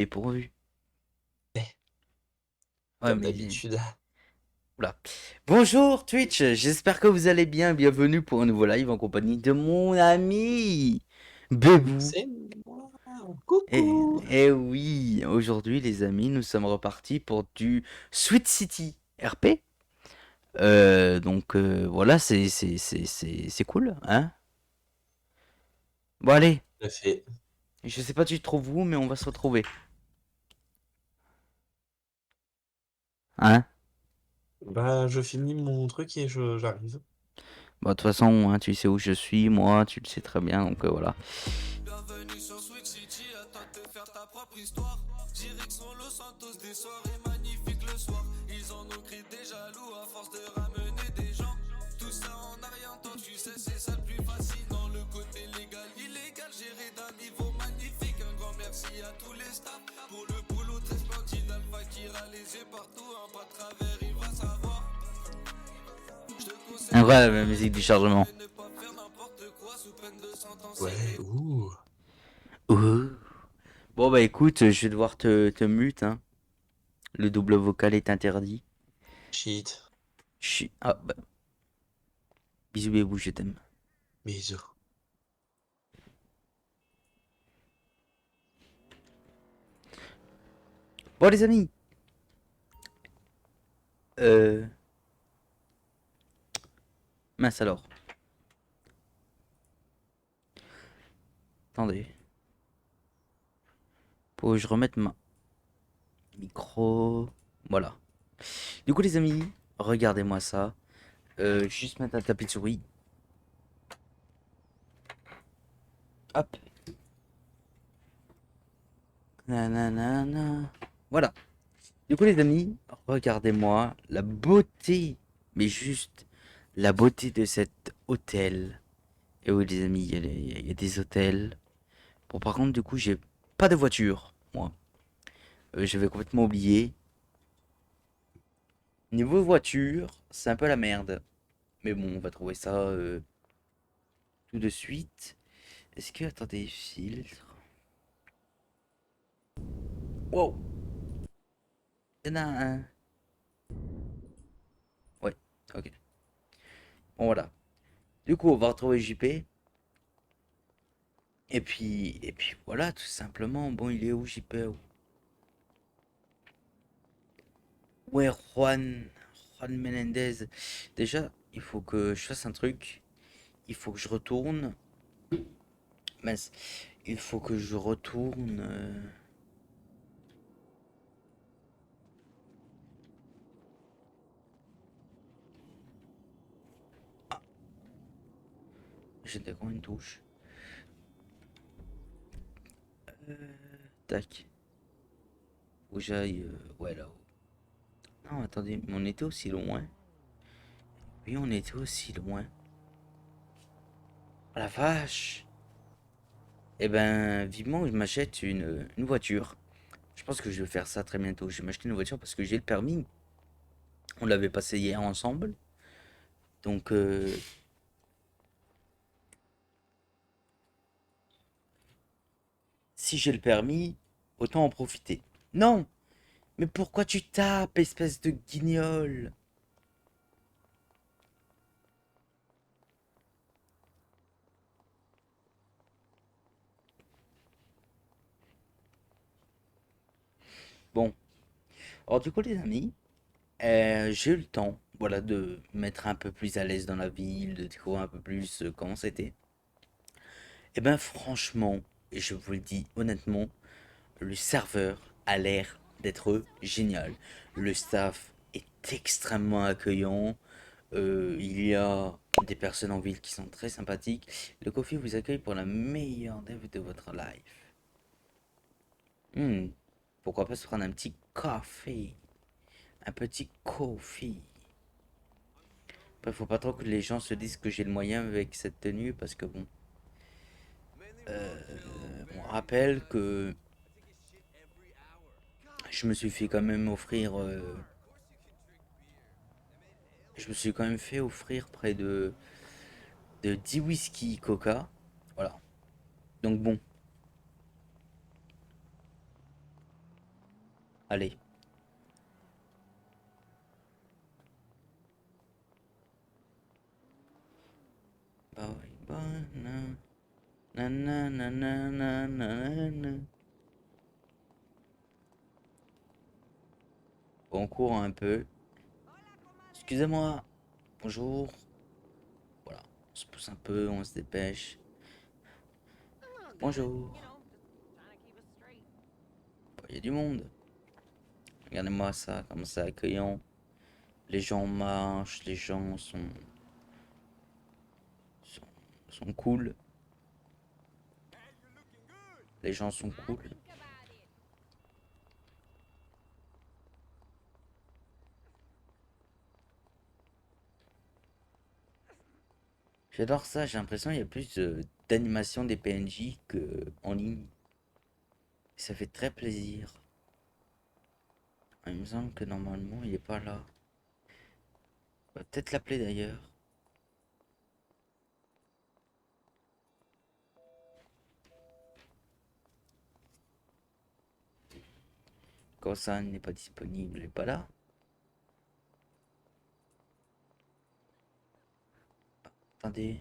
Et pourvu. Eh, Ouais, comme mais... d'habitude. Oula. Bonjour Twitch, j'espère que vous allez bien. Bienvenue pour un nouveau live en compagnie de mon ami Bebou. C'est moi. Et, Coucou. et oui, aujourd'hui les amis, nous sommes repartis pour du Sweet City RP. Voilà, c'est cool, hein. Bon allez, Tout à fait. je sais pas tu te trouves où, mais on va se retrouver. Hein. Bah, je finis mon truc et j'arrive. Bon, de toute façon, hein, tu sais où je suis, moi, tu le sais très bien, donc voilà. Bienvenue sur Switch City, à toi de te faire ta propre histoire. Jirickson, Los Santos, des soirées magnifiques le soir. Ils en ont créé des jaloux à force de ramener des gens. Tout ça en a rien tant, tu sais, c'est ça le plus fascinant. Le côté légal, illégal, géré d'un niveau magnifique. Un grand merci à tous les staffs pour le boulot très splendide. Alpha qui a les yeux partout, un pas de travers, il va savoir. Je te conseille de Incroyable la faire musique du attention chargement. et ne pas faire n'importe quoi sous peine de sentencer. Ouais, ouh. Ouh. Bon bah écoute, je vais devoir te mute, hein. Le double vocal est interdit. Shit. Ah bah, bisous bébou, je t'aime. Bisous. Bon les amis, euh... mince alors. Attendez. Faut que je remette ma micro. Voilà. Du coup les amis, regardez-moi ça. Juste mettre un tapis de souris. Hop. Nanana. Voilà. Du coup les amis, regardez-moi la beauté. Mais juste la beauté de cet hôtel. Et oui les amis, il y a des hôtels. Bon par contre du coup j'ai pas de voiture, moi. J'avais complètement oublié. Niveau voiture, c'est un peu la merde. Mais bon, on va trouver ça tout de suite. Est-ce que... Attendez, filtre. Wow! Il y en a un. Ouais, ok. Bon, voilà. Du coup, on va retrouver JP. Et puis voilà, tout simplement. Bon, il est où JP? Ouais, Juan Menendez. Déjà, il faut que je fasse un truc. Il faut que je retourne. Mince. Il faut que je retourne. Ah, j'étais quand une touche. Euh, Tac. Faut que j'aille. Ouais, là-haut. Non, attendez, mais on était aussi loin. Oui, on était aussi loin. Oh la vache! Eh ben, vivement que je m'achète une voiture. Je pense que je vais faire ça très bientôt. Je vais m'acheter une voiture parce que j'ai le permis. On l'avait passé hier ensemble. Donc, si j'ai le permis, autant en profiter. Non! Mais pourquoi tu tapes, espèce de guignol? Bon. Alors, du coup, les amis, j'ai eu le temps, voilà, de me mettre un peu plus à l'aise dans la ville, de découvrir un peu plus comment c'était. Et ben, franchement, et je vous le dis honnêtement, le serveur a l'air d'être génial. Le staff est extrêmement accueillant. Il y a des personnes en ville qui sont très sympathiques. Le coffee vous accueille pour la meilleure dev de votre life. Hmm, pourquoi pas se prendre un petit café? Un petit coffee. Après, faut pas trop que les gens se disent que j'ai le moyen avec cette tenue parce que bon. On rappelle que je me suis fait quand même offrir je me suis quand même fait offrir près de 10 whisky coca. Voilà. Donc bon. Allez. Bah oui, bah, na. On court un peu. Excusez-moi. Bonjour. Voilà. On se pousse un peu, on se dépêche. Bonjour. Il y a du monde. Regardez-moi ça, comme c'est accueillant. Les gens marchent, les gens sont, sont cool. Les gens sont cool. J'adore ça, j'ai l'impression qu'il y a plus d'animation des PNJ que en ligne. Ça fait très plaisir. Il me semble que normalement il est pas là. On va peut-être l'appeler d'ailleurs. Quand ça n'est pas disponible, il est pas là. Attendez.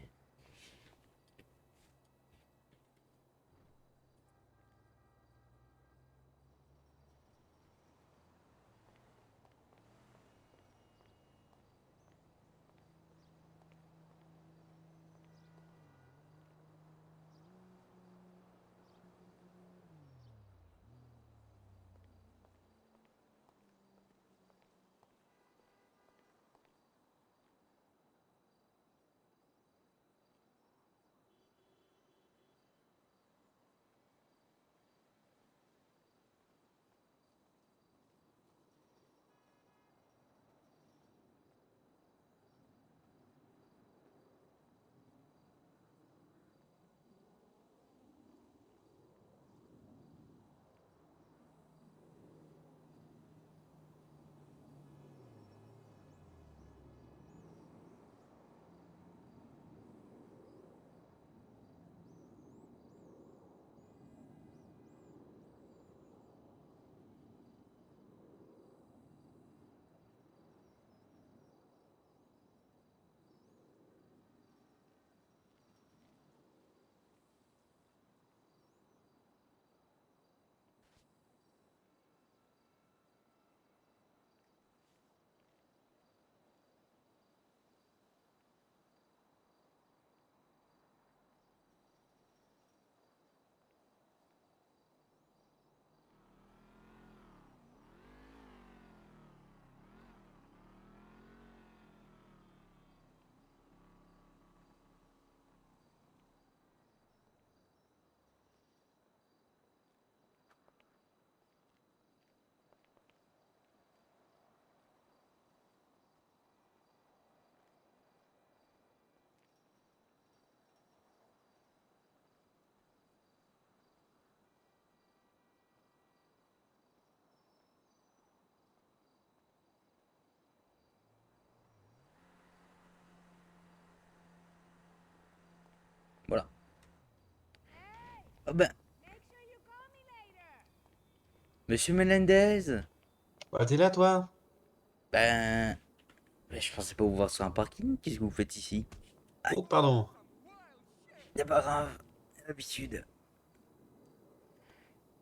Voilà. Ah ben, Monsieur Melendez. Bah, t'es là, toi? Ben, je pensais pas vous voir sur un parking. Qu'est-ce que vous faites ici? Aïe, Oh, pardon. c'est pas grave. L'habitude.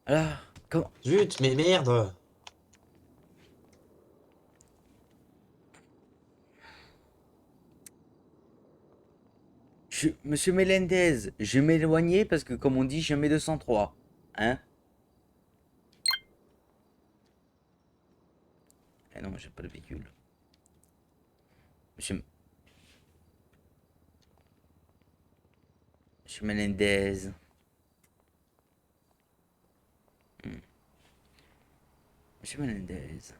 Alors, comment? Zut, mais merde! Monsieur Melendez, je vais m'éloigner parce que, comme on dit, je mets 203. Hein? Eh non, j'ai pas de véhicule. Monsieur, Monsieur Melendez. Hmm. Monsieur Melendez.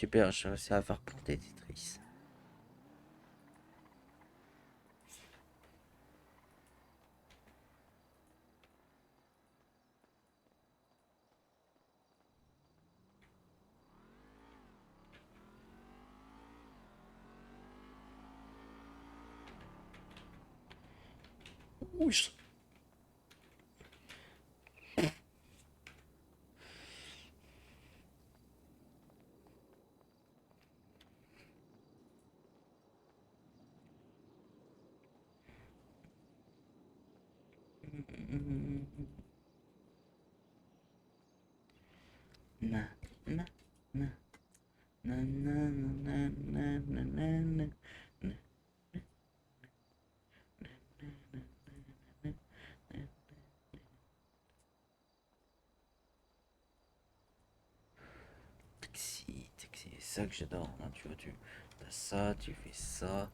Super, j'ai réussi à faire planter Tetris. Ouch. Na, na, na, na, na, na, na, na, na, na, na. Taxi, taxi, c'est ça que j'adore, hein, tu vois, tu as ça, tu fais ça.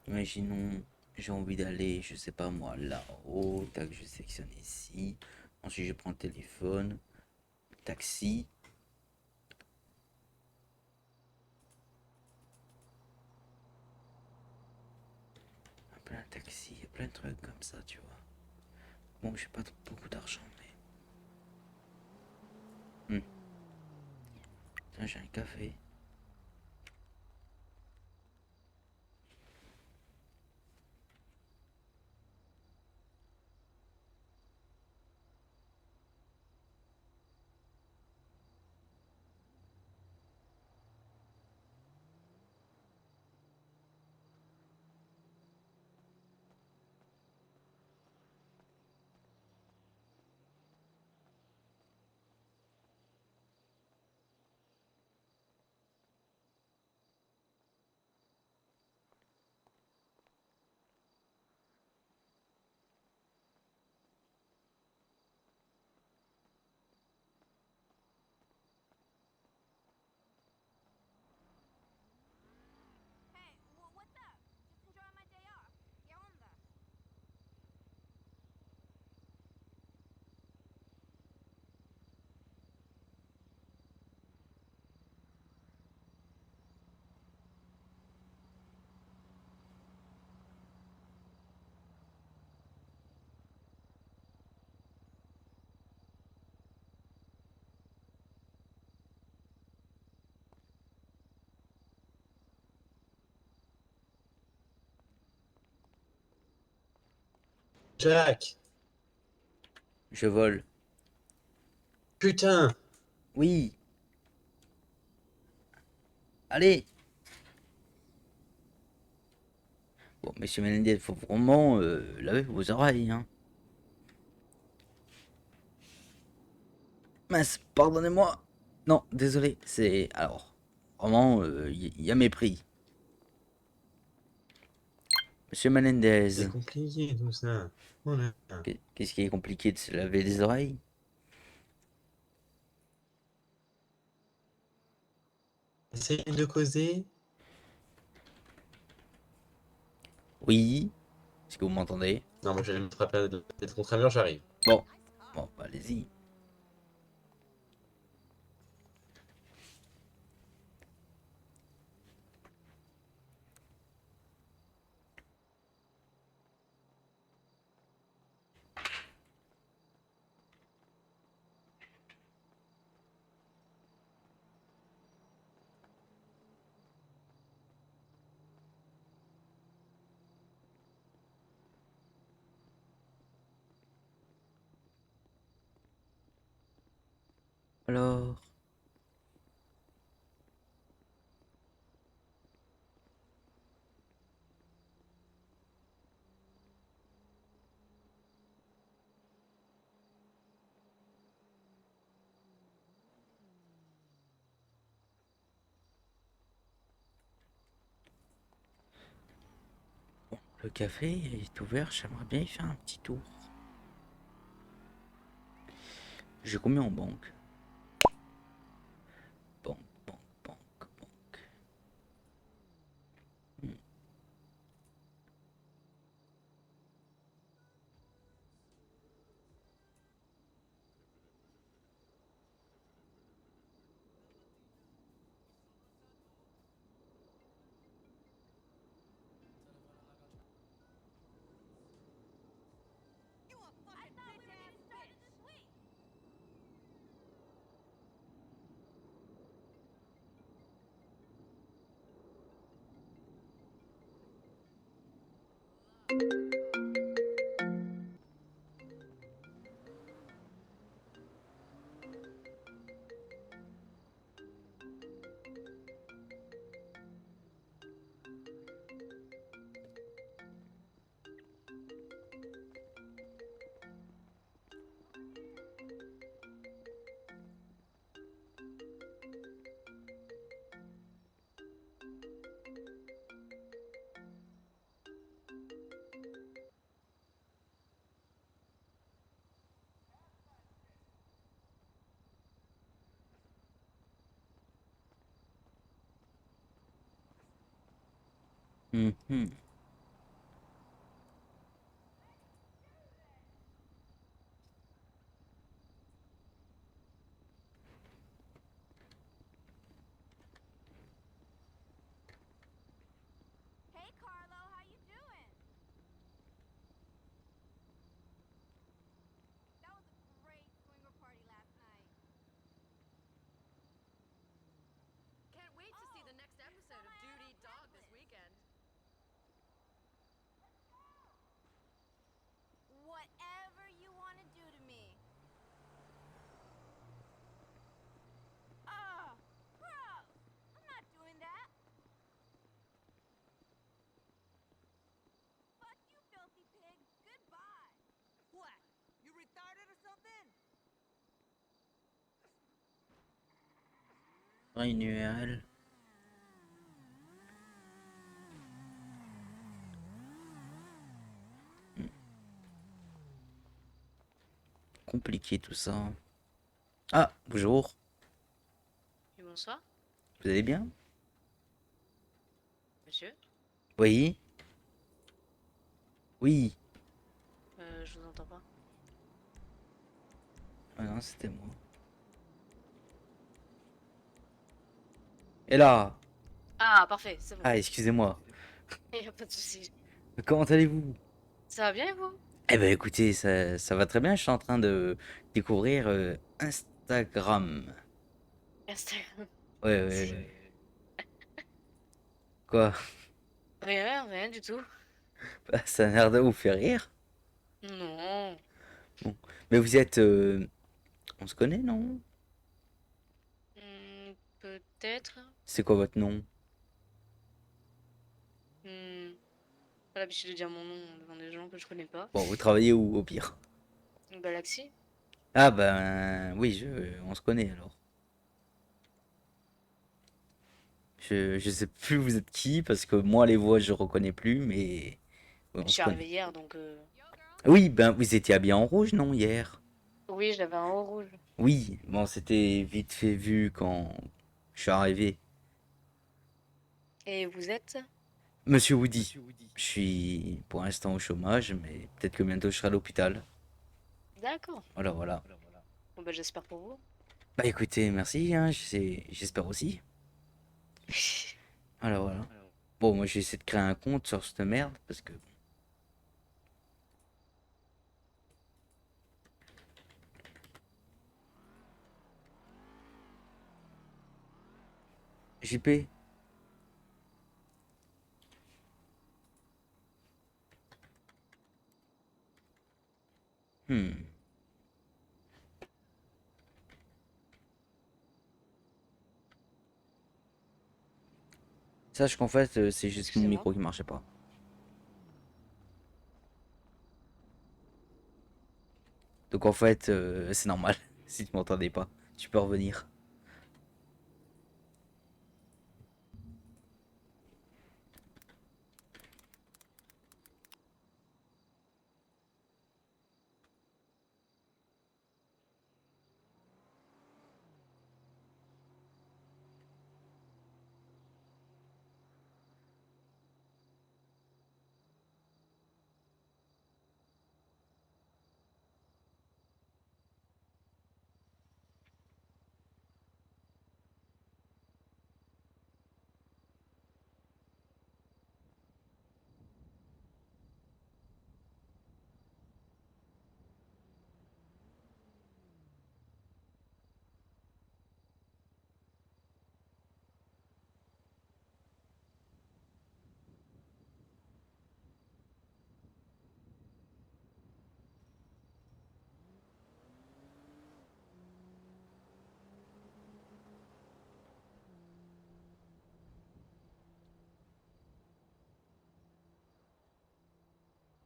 Imaginons, j'ai envie d'aller, je sais pas moi, là-haut, tac, je sélectionne ici. Ensuite, je prends le téléphone, taxi. Plein de taxi, il y a plein de trucs comme ça, tu vois. Bon, j'ai pas beaucoup d'argent, mais. Tiens, j'ai un café. Jack, Je vole. putain, Oui, allez. Bon, monsieur Menendez, faut vraiment laver vos oreilles, hein. Mince, pardonnez-moi. Non, désolé, c'est. Alors, vraiment, il y a mépris. Monsieur c'est Menendez, compliqué tout ça. Oh là là. qu'est-ce qui est compliqué de se laver les oreilles? Essaye de causer. Oui, est-ce que vous m'entendez? Non, moi j'allais me frapper de tête contre un mur, j'arrive. Bon, bon, bah, allez-y. Alors, le café est ouvert, j'aimerais bien y faire un petit tour. J'ai combien en banque? Banque, banque, banque, banque. Hmm. Mhm. Hey, Carlo, how you doing? That was a great swinger party last night. Can't wait to see the next You saw episode of my ad Dude on Eat Dog this Craigslist. weekend. Whatever you want to do to me. Ugh, gross. I'm not doing that. Fuck you, filthy pig. Goodbye. What? You retarded or something? Une URL. Compliqué tout ça. Ah, bonjour. Et bonsoir, Vous allez bien? monsieur. Oui. Oui. Je vous entends pas. Ah non, c'était moi. Et là? Ah, parfait, c'est bon. Ah, excusez-moi. Y a pas de souci. Comment allez-vous? Ça va bien et vous? Eh ben écoutez, ça va très bien. Je suis en train de découvrir Instagram. Instagram. Ouais, ouais, ouais. Quoi? Rien, rien du tout. Ça a l'air de vous faire rire. Non. Bon. Mais vous êtes... On se connaît, non? Peut-être. C'est quoi votre nom? Pas l'habitude de dire mon nom devant des gens que je connais pas. Bon, vous travaillez où, au pire? Galaxy. Ah ben oui, on se connaît alors. Je sais plus vous êtes qui, parce que moi les voix je reconnais plus, mais ouais, Je on se suis arrivé connaît. hier donc. Oui, ben vous étiez habillé en rouge, non, hier? Oui, j'avais un haut rouge. Oui, bon, c'était vite fait vu quand je suis arrivé. Et vous êtes? Monsieur Woody, je suis pour l'instant au chômage, mais peut-être que bientôt je serai à l'hôpital. D'accord. Voilà, voilà. Bon bah j'espère pour vous. Bah écoutez, merci, hein, j'espère aussi. Voilà, voilà. Bon, moi j'ai essayé de créer un compte sur cette merde, parce que... JP? Hmm. Sache qu'en fait, c'est juste mon Excusez-moi. micro qui marchait pas. Donc en fait, c'est normal. Si tu m'entendais pas, tu peux revenir.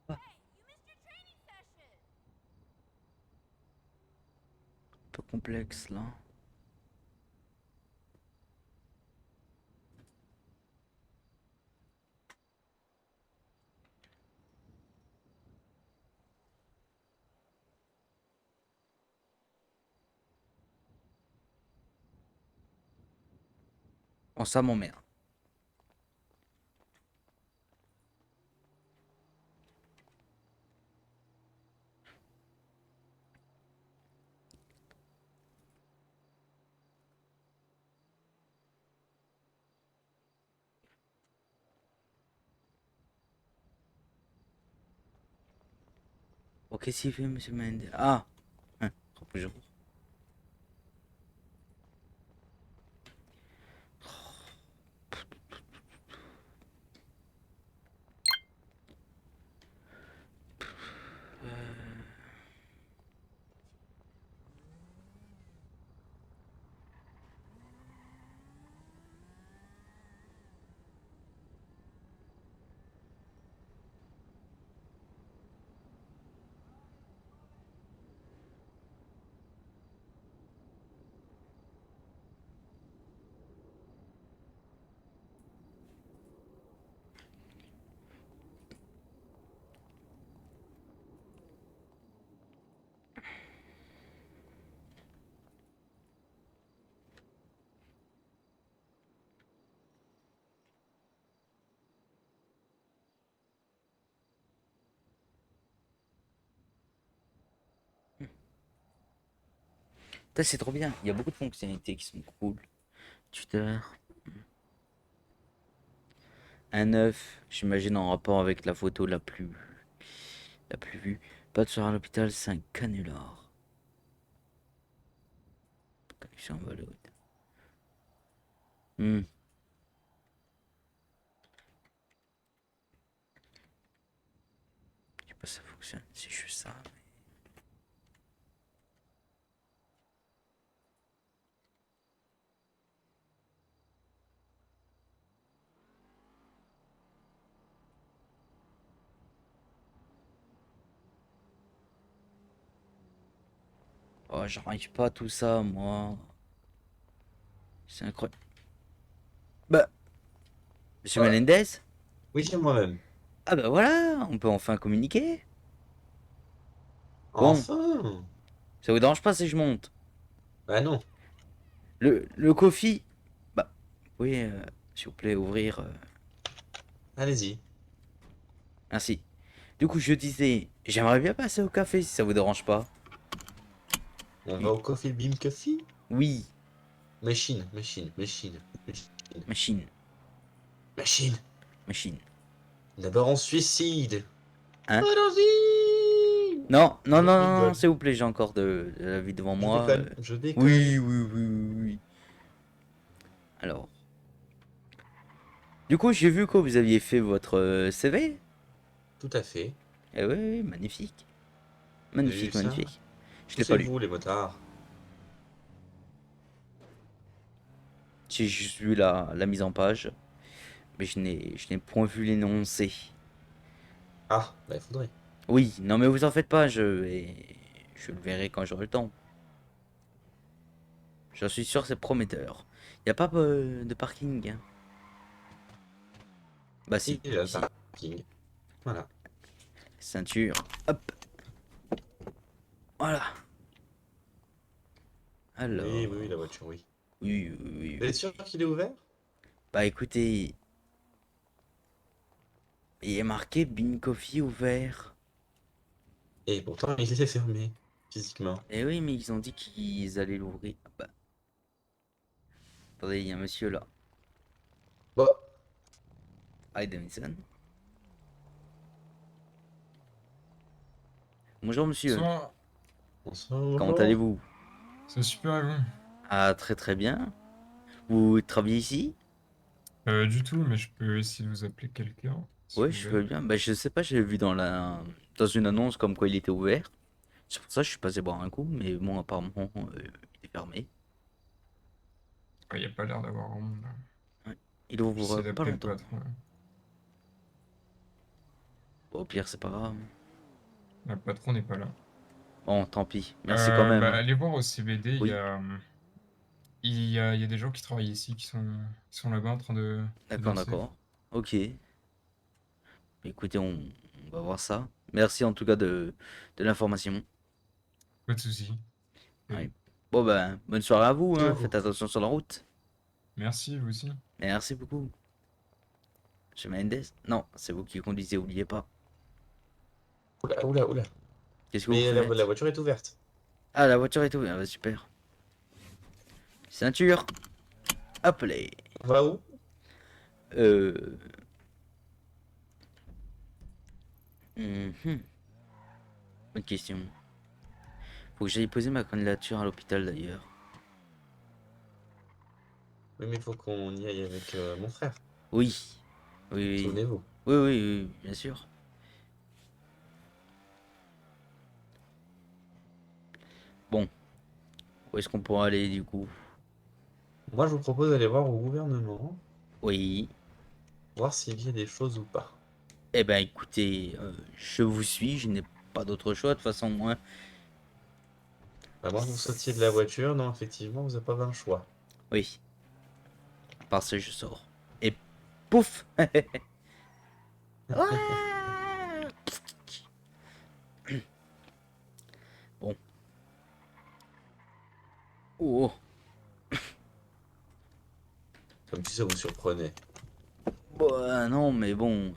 Un Hey, you missed your training session. peu complexe là. Oh, ça m'emmerde. Oh, qu'est-ce qu'il fait, monsieur Mendes? Ah! Hein, bonjour. Putain, c'est trop bien. Il y a beaucoup de fonctionnalités qui sont cool. Tuteur. Un œuf, j'imagine en rapport avec la photo la plus vue. Pas de soir à l'hôpital, c'est un canular. Connexion valide. Hmm. Je sais pas si ça fonctionne. Si je fais ça. Oh, j'arrive pas à tout ça, moi. C'est incroyable. Bah, monsieur Ouais. Menendez? Oui, c'est moi-même. Ah bah voilà, on peut enfin communiquer. Bon, Enfin! ça vous dérange pas si je monte? Bah non. Le coffee? Bah, oui, s'il vous plaît, ouvrir. Allez-y. Merci. Du coup, je disais, j'aimerais bien passer au café si ça vous dérange pas. On va Oui, au Coffee Bean Coffee? oui, Machine, machine, machine, machine, machine, machine. machine. D'abord on se suicide. Hein? Allons-y! Non, non, Je non, non, non, rigole. s'il vous plaît, j'ai encore de la vie devant Je moi. déconne, je Oui, déconne. oui, oui, oui, oui. Alors, du coup, j'ai vu que vous aviez fait votre CV. Tout à fait. Eh oui, oui, magnifique. Vous avez vu Magnifique, ça? magnifique. Je l'ai pas lu. Poussez-vous les motards. J'ai juste vu la mise en page, mais je n'ai point vu l'énoncé. Ah, bah il faudrait. Oui, non mais vous en faites pas, je le verrai quand j'aurai le temps. J'en suis sûr, c'est prometteur. Y a pas de parking, hein. Bah si, Il est là, le ici. parking. Voilà. Ceinture. Hop, voilà. Oui, oui, oui, la Alors. voiture, oui. Oui, oui, oui, Vous êtes oui. sûr qu'il est ouvert? Bah écoutez, il est marqué Bean Coffee ouvert. Et pourtant, il est fermé, physiquement. Eh oui, mais ils ont dit qu'ils allaient l'ouvrir. Ah bah, attendez, il y a un monsieur là. Bon, Hi Davidson. Bonjour monsieur, Bonsoir, bonsoir, comment bonjour. allez-vous? c'est super et vous? Ah, très très bien. Vous travaillez ici? Du tout, mais je peux essayer de vous appeler quelqu'un, si Ouais, vous je voulez. veux bien. Bah, je sais pas, j'avais vu dans une annonce comme quoi il était ouvert. C'est pour ça que je suis passé boire un coup, mais bon, apparemment, il est fermé. Il n'y a pas l'air d'avoir grand monde là. Ouais. Il ouvre J'essaie pas d'appeler le longtemps. patron. Bon, au pire, c'est pas grave. Le patron n'est pas là. Bon, tant pis. Merci quand même, Bah, hein. allez voir au CBD, Oui, il y a des gens qui travaillent ici, qui sont là-bas en train de d'accord, danser. d'accord. Ok. Écoutez, on va voir ça. Merci en tout cas de l'information. Pas de souci. Ouais. Bon, ben, bonne soirée à vous, Merci hein. beaucoup. Faites attention sur la route. Merci, vous aussi. Merci beaucoup. Chez Mendes? Non, c'est vous qui conduisez, oubliez pas. Oula, oula, oula. Qu'est-ce que vous Mais la faites? voiture est ouverte. Ah, la voiture est tout. Ah, bah, super. Ceinture. Hop là. On va où? Euh... mhm. Bonne question. Faut que j'aille poser ma candidature à l'hôpital d'ailleurs. Oui, mais il faut qu'on y aille avec mon frère. Oui. Oui, oui. Souvenez-vous. Oui, oui, oui, bien sûr. Bon, où est-ce qu'on pourra aller du coup? Moi, je vous propose d'aller voir au gouvernement, Oui. voir s'il y a des choses ou pas. Eh ben écoutez, je vous suis, je n'ai pas d'autre choix de toute façon moi. À moins que vous sautiez de la voiture, non, effectivement, vous n'avez pas un choix. Oui. Parce que je sors. Et pouf. Ouais. Bon. Oh. Comme si ça vous surprenait. Bah non, mais bon,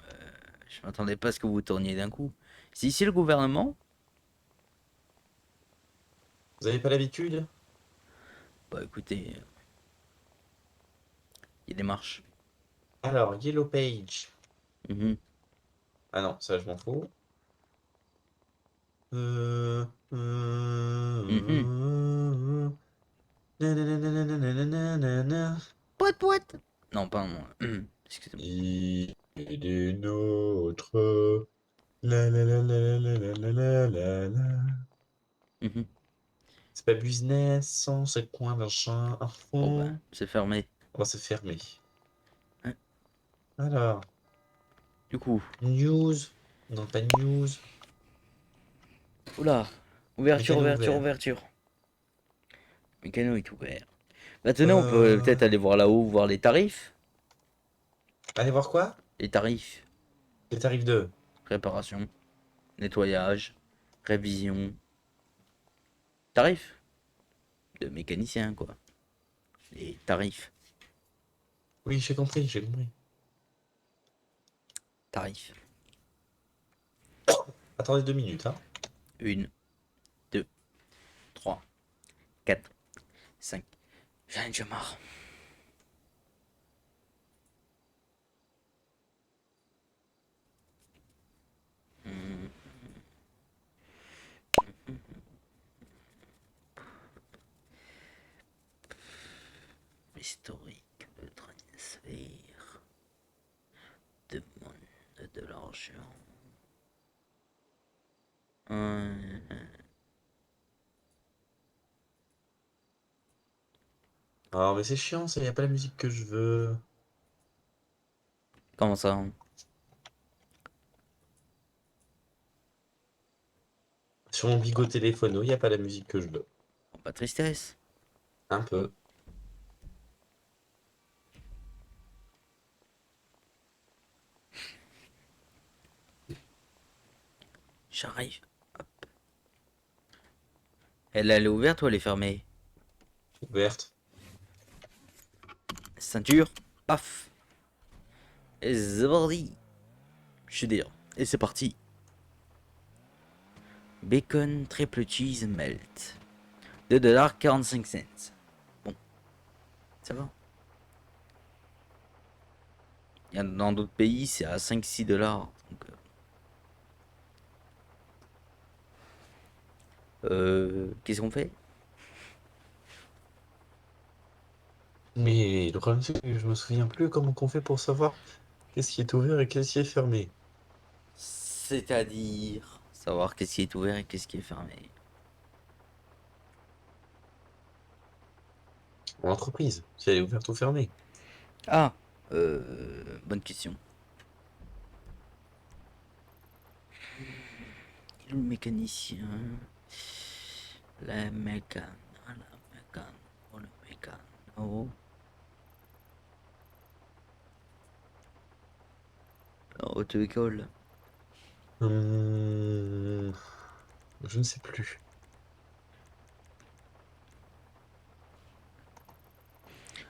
je m'attendais pas à ce que vous tourniez d'un coup. C'est ici le gouvernement? Vous n'avez pas l'habitude? Bah écoutez, il y a des marches. Alors, Yellow Page. Mhm. Ah non, ça, je m'en fous. Mhm. Nanananananananana. Poète, poète. Non, pardon. Excusez-moi. Il est des nôtres. La la la la la la la la la la. Mhm. C'est pas business sans ce coin d'un champ à Bon bah, fond. c'est fermé. On va se fermer. Hein. Alors, Du coup, news. Non, pas news. oula. Ouverture, Mécano ouverture, ouvert. ouverture. Mécano est ouvert. Maintenant, on peut Euh... peut-être aller voir là-haut, voir les tarifs. Allez voir quoi? Les tarifs. Les tarifs de. Réparation, nettoyage, révision. Tarifs de mécanicien, quoi. Les tarifs. Oui, j'ai compris, j'ai compris. Tarifs. Attendez 2 minutes, hein. 1, 2, 3, 4, 5. J'en ai déjà marre. Historique de transfert. Demande de l'argent. Ah, mais c'est chiant, ça, y a pas la musique que je veux. Comment ça? Sur mon bigot téléphono, y a pas la musique que je veux. Oh, pas de tristesse. Un peu. J'arrive. Elle est ouverte ou elle est fermée? Ouverte. Ceinture. Paf. Et c'est parti. Je suis dire. Et c'est parti. Bacon triple cheese melt. 2,45 $. Bon. Ça va. Dans d'autres pays, c'est à 5-6 $. Donc, qu'est-ce qu'on fait? Mais le problème, c'est que je me souviens plus comment qu'on fait pour savoir qu'est-ce qui est ouvert et qu'est-ce qui est fermé. C'est-à-dire savoir qu'est-ce qui est ouvert et qu'est-ce qui est fermé. En entreprise, si elle est ouverte ou fermée. Ah, bonne question. Et le mécanicien. La mécano, oh, le mécano. Auto-école. Hum, je ne sais plus.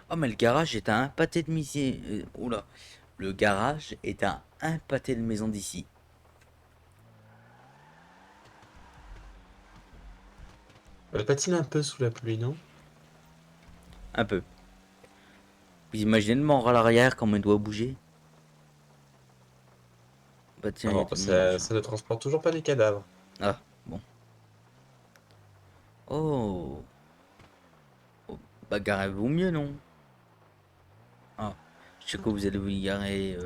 Oh, mais le garage est à un pâté de midi. Oula. Le garage est à un pâté de maison d'ici. Elle patine un peu sous la pluie, non? Un peu. Vous imaginez le mort à l'arrière quand on doit bouger? Bah tiens, il y a Non, tout le monde ça, déjà. ça ne transporte toujours pas les cadavres. Ah, bon. Oh. Oh, bah garez-vous mieux, non? Ah, je sais que vous allez vous y garer.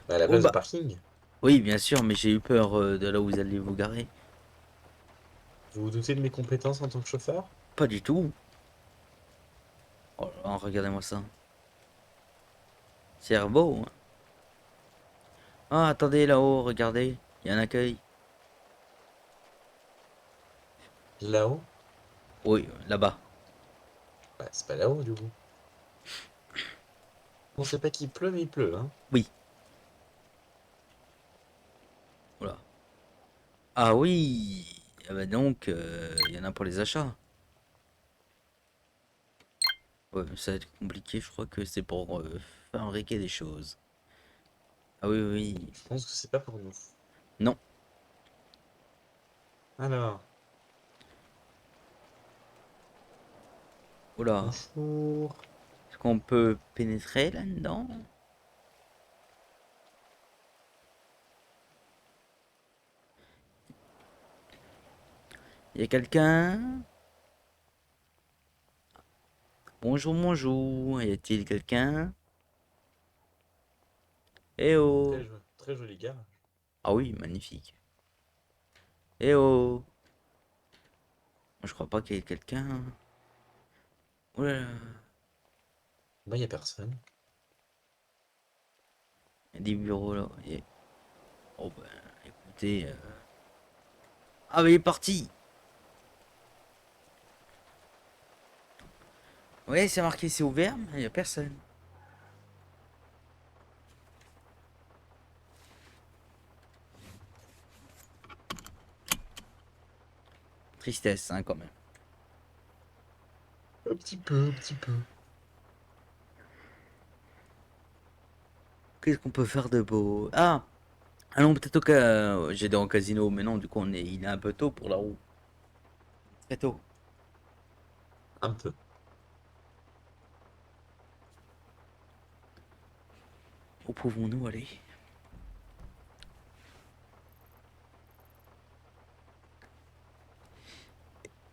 Bah, à la Oh place de bah, parking. oui, bien sûr, mais j'ai eu peur de là où vous allez vous garer. Vous vous doutez de mes compétences en tant que chauffeur? Pas du tout. Oh là là, regardez-moi ça. C'est beau, hein. Ah, attendez là-haut, regardez. Il y a un accueil. Là-haut? Oui, là-bas. Bah, c'est pas là-haut, du coup. On sait pas qu'il pleut, mais il pleut, hein. Oui. Voilà. Ah oui. Ah bah donc, il y en a pour les achats. Ouais, ça va être compliqué, je crois que c'est pour fabriquer des choses. Ah oui, oui, oui. Je pense que c'est pas pour nous. Non. Alors, Oula. bonjour. Est-ce qu'on peut pénétrer là-dedans? Il y a quelqu'un? Bonjour, bonjour. Y a-t-il quelqu'un? Eh oh. Très joli gars. Ah oui, magnifique. Eh oh. Moi, je crois pas qu'il y ait quelqu'un. Oh là là. Bah, y a personne. Il y a des bureaux là. Oh ben, écoutez. Ah, mais il est parti. Ouais, c'est marqué c'est ouvert, mais il y a personne. Tristesse, hein, quand même. Un petit peu, un petit peu. Qu'est-ce qu'on peut faire de beau? Ah! Ah non, peut-être au cas. J'étais en casino, mais non, du coup, il est un peu tôt pour la roue. Très tôt. Un peu. Où pouvons-nous aller?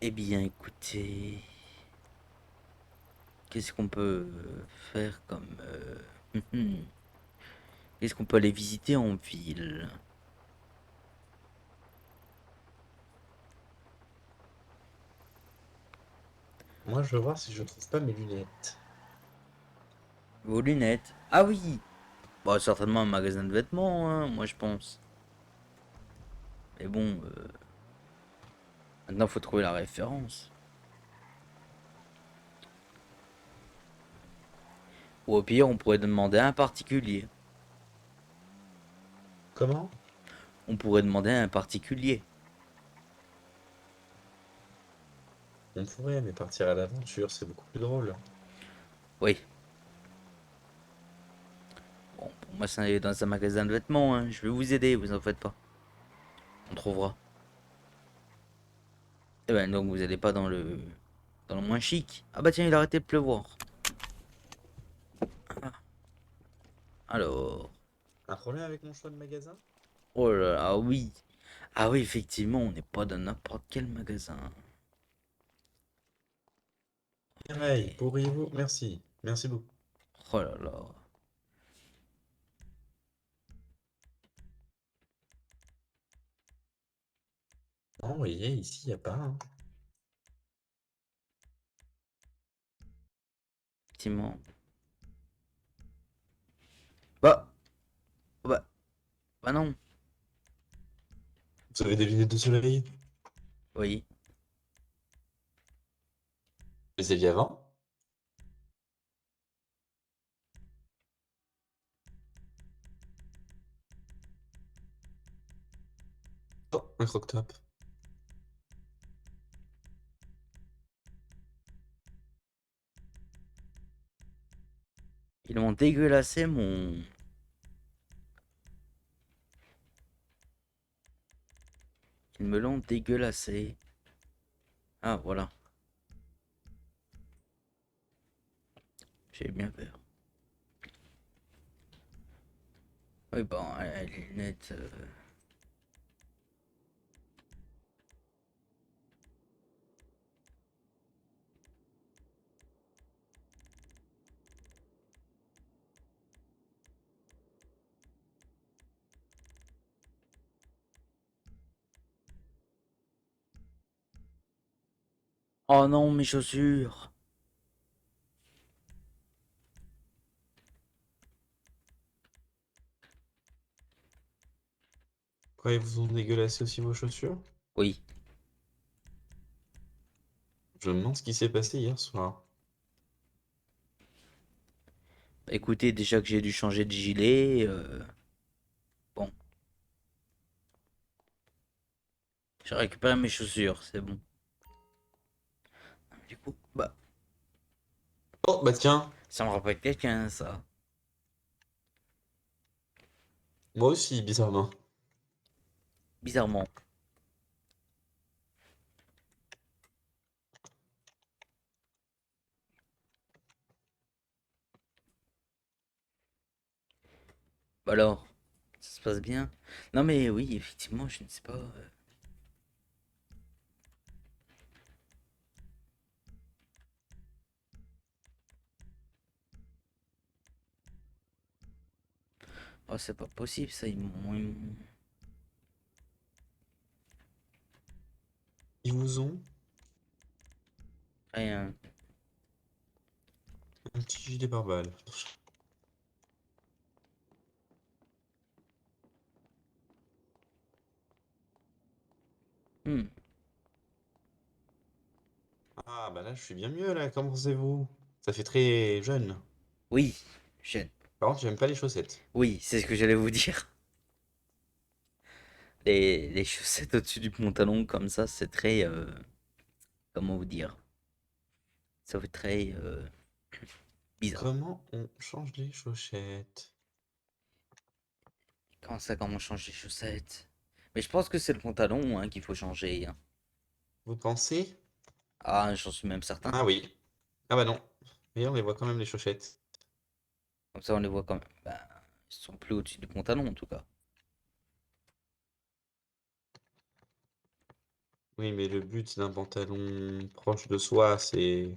Eh bien, écoutez. Qu'est-ce qu'on peut faire comme. Qu'est-ce qu'on peut aller visiter en ville? Moi, je veux voir si je trouve pas mes lunettes. Vos lunettes. Ah oui! Bah, certainement un magasin de vêtements, hein, moi je pense. Mais bon, maintenant faut trouver la référence. Ou au pire, on pourrait demander à un particulier. Comment? On pourrait demander à un particulier. On pourrait, mais partir à l'aventure, c'est beaucoup plus drôle. Oui. Bon, pour moi, c'est dans un magasin de vêtements, hein. Je vais vous aider, vous en faites pas. On trouvera. Eh ben, donc vous allez pas dans le moins chic. Ah bah tiens, il a arrêté de pleuvoir. Ah, alors. Un problème avec mon choix de magasin? Oh là là, ah oui. Ah oui, effectivement, on n'est pas dans n'importe quel magasin. Pareil, Et- pourriez-vous? Merci. Merci beaucoup. Oh là là. Non, vous voyez, ici, y a pas, hein. Effectivement. Bah, bah, bah non. Vous avez des lunettes de soleil? Oui. Vous les aviez avant? Oh, un croque-top. Ils m'ont dégueulassé mon. Ils me l'ont dégueulassé. Ah, voilà. J'ai bien peur. Oui, bon, les lunettes. Oh non, mes chaussures. Quoi, ils vous ont dégueulassé aussi vos chaussures? Oui. Je me demande ce qui s'est passé hier soir. Bah, écoutez, déjà que j'ai dû changer de gilet, bon, j'ai récupéré mes chaussures, c'est bon. Du coup, bah, Oh, bah tiens, ça me rappelle quelqu'un, ça. moi aussi, bizarrement. Bizarrement. Bah alors, ça se passe bien? Non mais oui, effectivement, je ne sais pas. Oh, c'est pas possible, ça, Ils vous ont rien. un petit gilet pare-balles. Hmm. Ah, bah là, je suis bien mieux, là. Comment pensez-vous? Ça fait très jeune. Oui, Par contre, j'aime pas les chaussettes. oui, c'est ce que j'allais vous dire. Les chaussettes au-dessus du pantalon comme ça, c'est très, comment vous dire? Ça fait très bizarre. Comment on change les chaussettes? Comment changer les chaussettes? Mais je pense que c'est le pantalon hein, qu'il faut changer, hein. Vous pensez? Ah, j'en suis même certain. Ah oui. Ah bah non. Et on les voit quand même, les chaussettes. Comme ça, on les voit quand même. Bah, ils sont plus au-dessus du pantalon en tout cas. Oui, mais le but d'un pantalon proche de soi, c'est...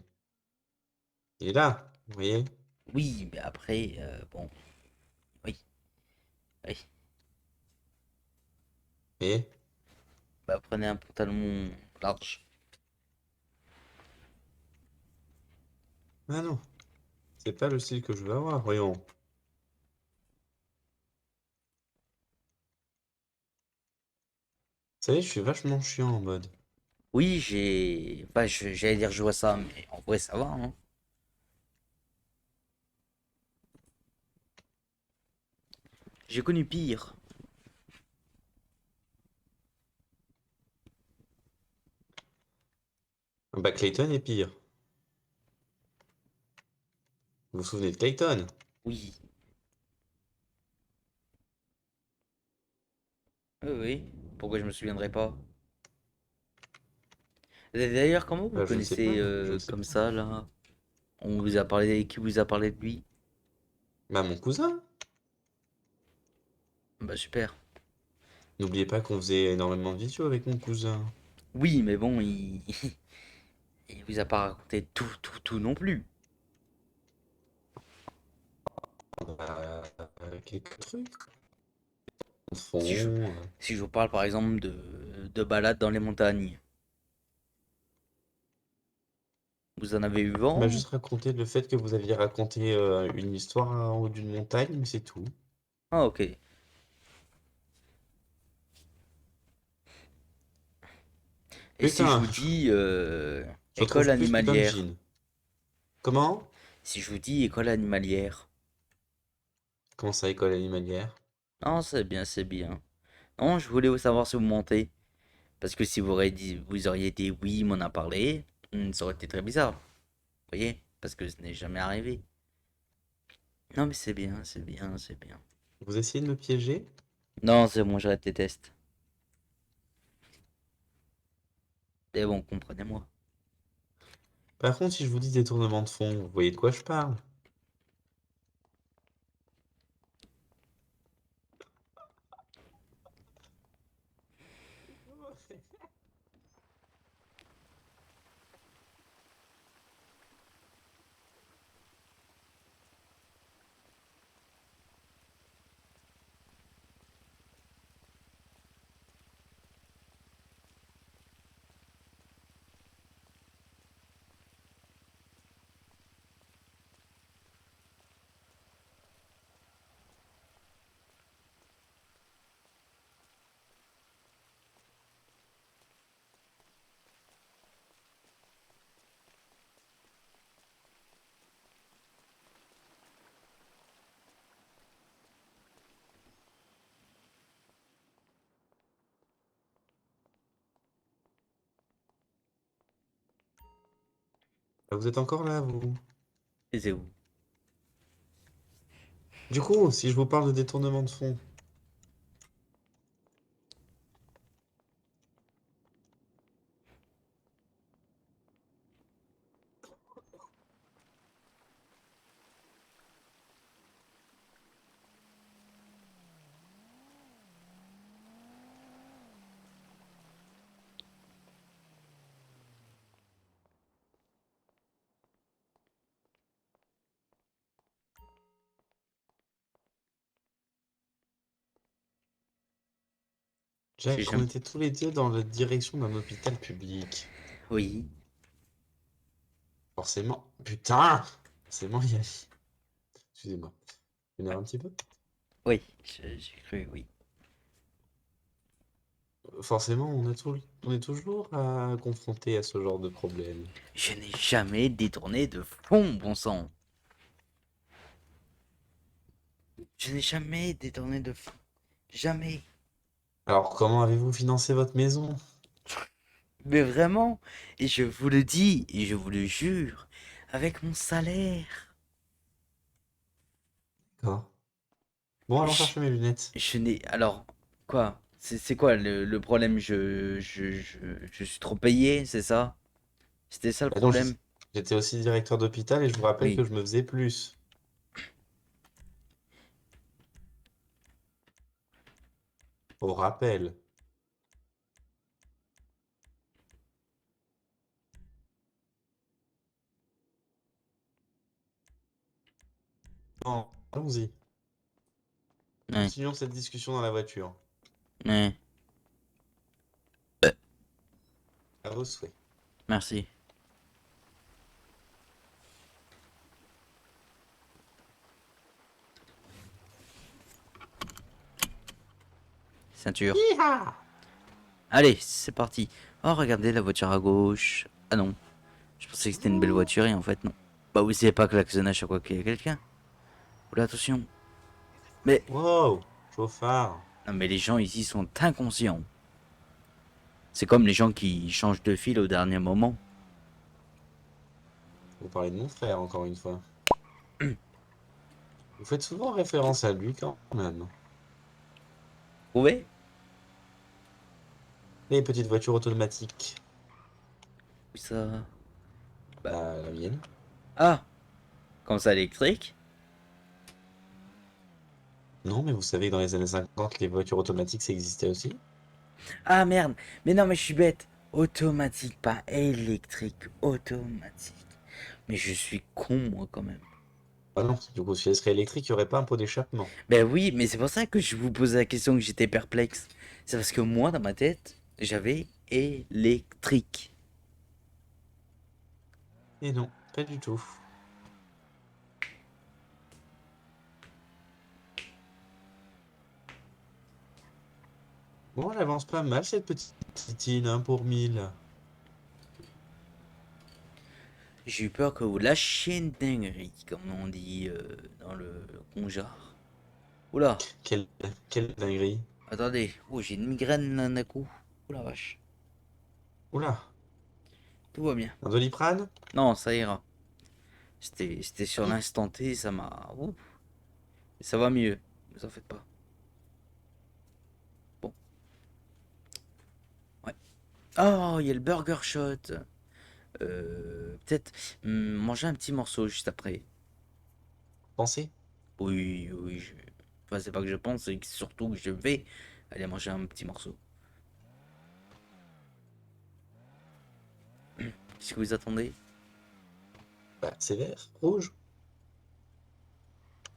Il est là, vous voyez? Oui, mais après, bon, oui, oui. Et... Bah, prenez un pantalon large. Ah non, c'est pas le style que je veux avoir, voyons. Vous savez, je suis vachement chiant en mode. Oui, enfin, j'allais dire je vois ça, mais en vrai, ça va, hein. J'ai connu pire. Bah, Clayton est pire. Vous vous souvenez de Clayton? Oui, oui, oui. Pourquoi je me souviendrais pas? Et d'ailleurs, comment vous Bah, je ne sais connaissez pas, je ne sais comme pas. ça, là? On vous a parlé, qui vous a parlé de lui? Bah, mon cousin. Bah, super. N'oubliez pas qu'on faisait énormément de visio avec mon cousin. Oui, mais bon, il vous a pas raconté tout non plus. Bah, quelques trucs. Au Si je, fond, si je vous parle par exemple de balades dans les montagnes, vous en avez eu il m'a vent? juste raconté le fait que vous aviez raconté une histoire en haut d'une montagne, mais c'est tout. Ah, ok. Et si je Putain, vous dis je école retrouve plus Pépin de animalière? Jean. Comment? Si je vous dis école animalière? Comment ça, école animalière? Non, c'est bien, c'est bien. Non, je voulais savoir si vous mentez. Parce que si vous auriez dit oui, il m'en a parlé, ça aurait été très bizarre. Vous voyez? Parce que ce n'est jamais arrivé. Non, mais c'est bien, c'est bien, c'est bien. Vous essayez de me piéger? Non, c'est bon, j'arrête tes tests. Mais bon, comprenez-moi. Par contre, si je vous dis détournement de fonds, vous voyez de quoi je parle? Ah, vous êtes encore là, vous? Et c'est où? Du coup, si je vous parle de détournement de fonds, J'ai Jack, on jamais... était tous les deux dans la direction d'un hôpital public. Oui. Forcément. Putain! Forcément, il y a... Excusez-moi. Je m'énerve un petit peu. Oui, j'ai cru, oui. Forcément, on est toujours confronté à ce genre de problème. Je n'ai jamais détourné de fonds, bon sang. Je n'ai jamais détourné de fonds. Jamais. Alors, comment avez-vous financé votre maison? Mais vraiment, et je vous le dis, et je vous le jure, avec mon salaire. D'accord. Bon, allons Je, chercher mes lunettes. je n'ai... Alors, quoi? C'est quoi le problème? Je suis trop payé, c'est ça? C'était ça le Bah non, problème? j'étais aussi directeur d'hôpital et je vous rappelle que Oui. je me faisais plus. Au rappel. Bon, allons-y. Ouais, Continuons cette discussion dans la voiture. ouais, À vos souhaits. merci. Ceinture. Hi-ha! Allez, c'est parti. Oh, regardez la voiture à gauche. Ah non, je pensais que c'était une belle voiture et en fait non. Bah vous savez pas klaxonner à chaque fois qu'il y a quelqu'un. Oula, attention. Mais, Wow! Chauffard. non mais les gens ici sont inconscients. C'est comme les gens qui changent de fil au dernier moment. Vous parlez de mon frère, encore une fois. Vous faites souvent référence à lui, quand même. Vous trouvez? Les petites voitures automatiques. Où ça? Bah, Bah, la mienne. ah, comme ça électrique? Non, mais vous savez que dans les années 50, les voitures automatiques, ça existait aussi. Ah merde, mais non mais je suis bête. Automatique, pas électrique, automatique. Mais je suis con moi quand même. Ah non, du coup, si elle serait électrique, il n'y aurait pas un pot d'échappement. Ben oui, mais c'est pour ça que je vous posais la question que j'étais perplexe. C'est parce que moi, dans ma tête, j'avais électrique. Et non, pas du tout. Bon, elle avance pas mal, cette petite titine, 1 pour 1000. J'ai eu peur que vous lâchiez une dinguerie, comme on dit dans le conjar. Oula, Quelle, quelle dinguerie. attendez. Oh, j'ai une migraine là, d'un coup. Oula vache. Oula, Tout va bien. un Doliprane? Non, ça ira. C'était sur l'instant T, ça m'a... Ouh, ça va mieux. Ne vous en faites pas. Bon, ouais. Oh, il y a le burger shot. Peut-être manger un petit morceau juste après. Pensez. Oui, oui. Enfin, c'est pas que je pense, c'est surtout que je vais aller manger un petit morceau. Qu'est-ce que vous attendez? Bah, c'est vert, rouge.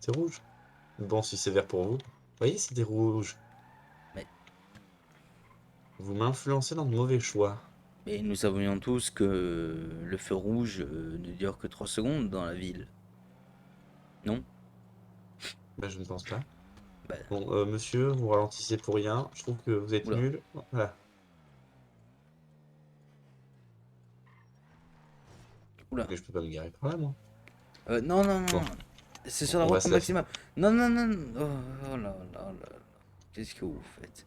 C'est rouge. Bon, si c'est vert pour vous. Voyez, c'était rouge. Mais, Vous m'influencez dans de mauvais choix. mais nous savions tous que le feu rouge ne dure que 3 secondes dans la ville. Non? Bah, je ne pense pas. Bah, Bon, monsieur, vous ralentissez pour rien. Je trouve que vous êtes oula, nul. Voilà. oula. Mais je peux pas me garer par là, moi. Non, non, Bon, non. C'est sur la on va route se la... maximum. Non, non, non. Non. Oh, oh là là là là. Qu'est-ce que vous faites?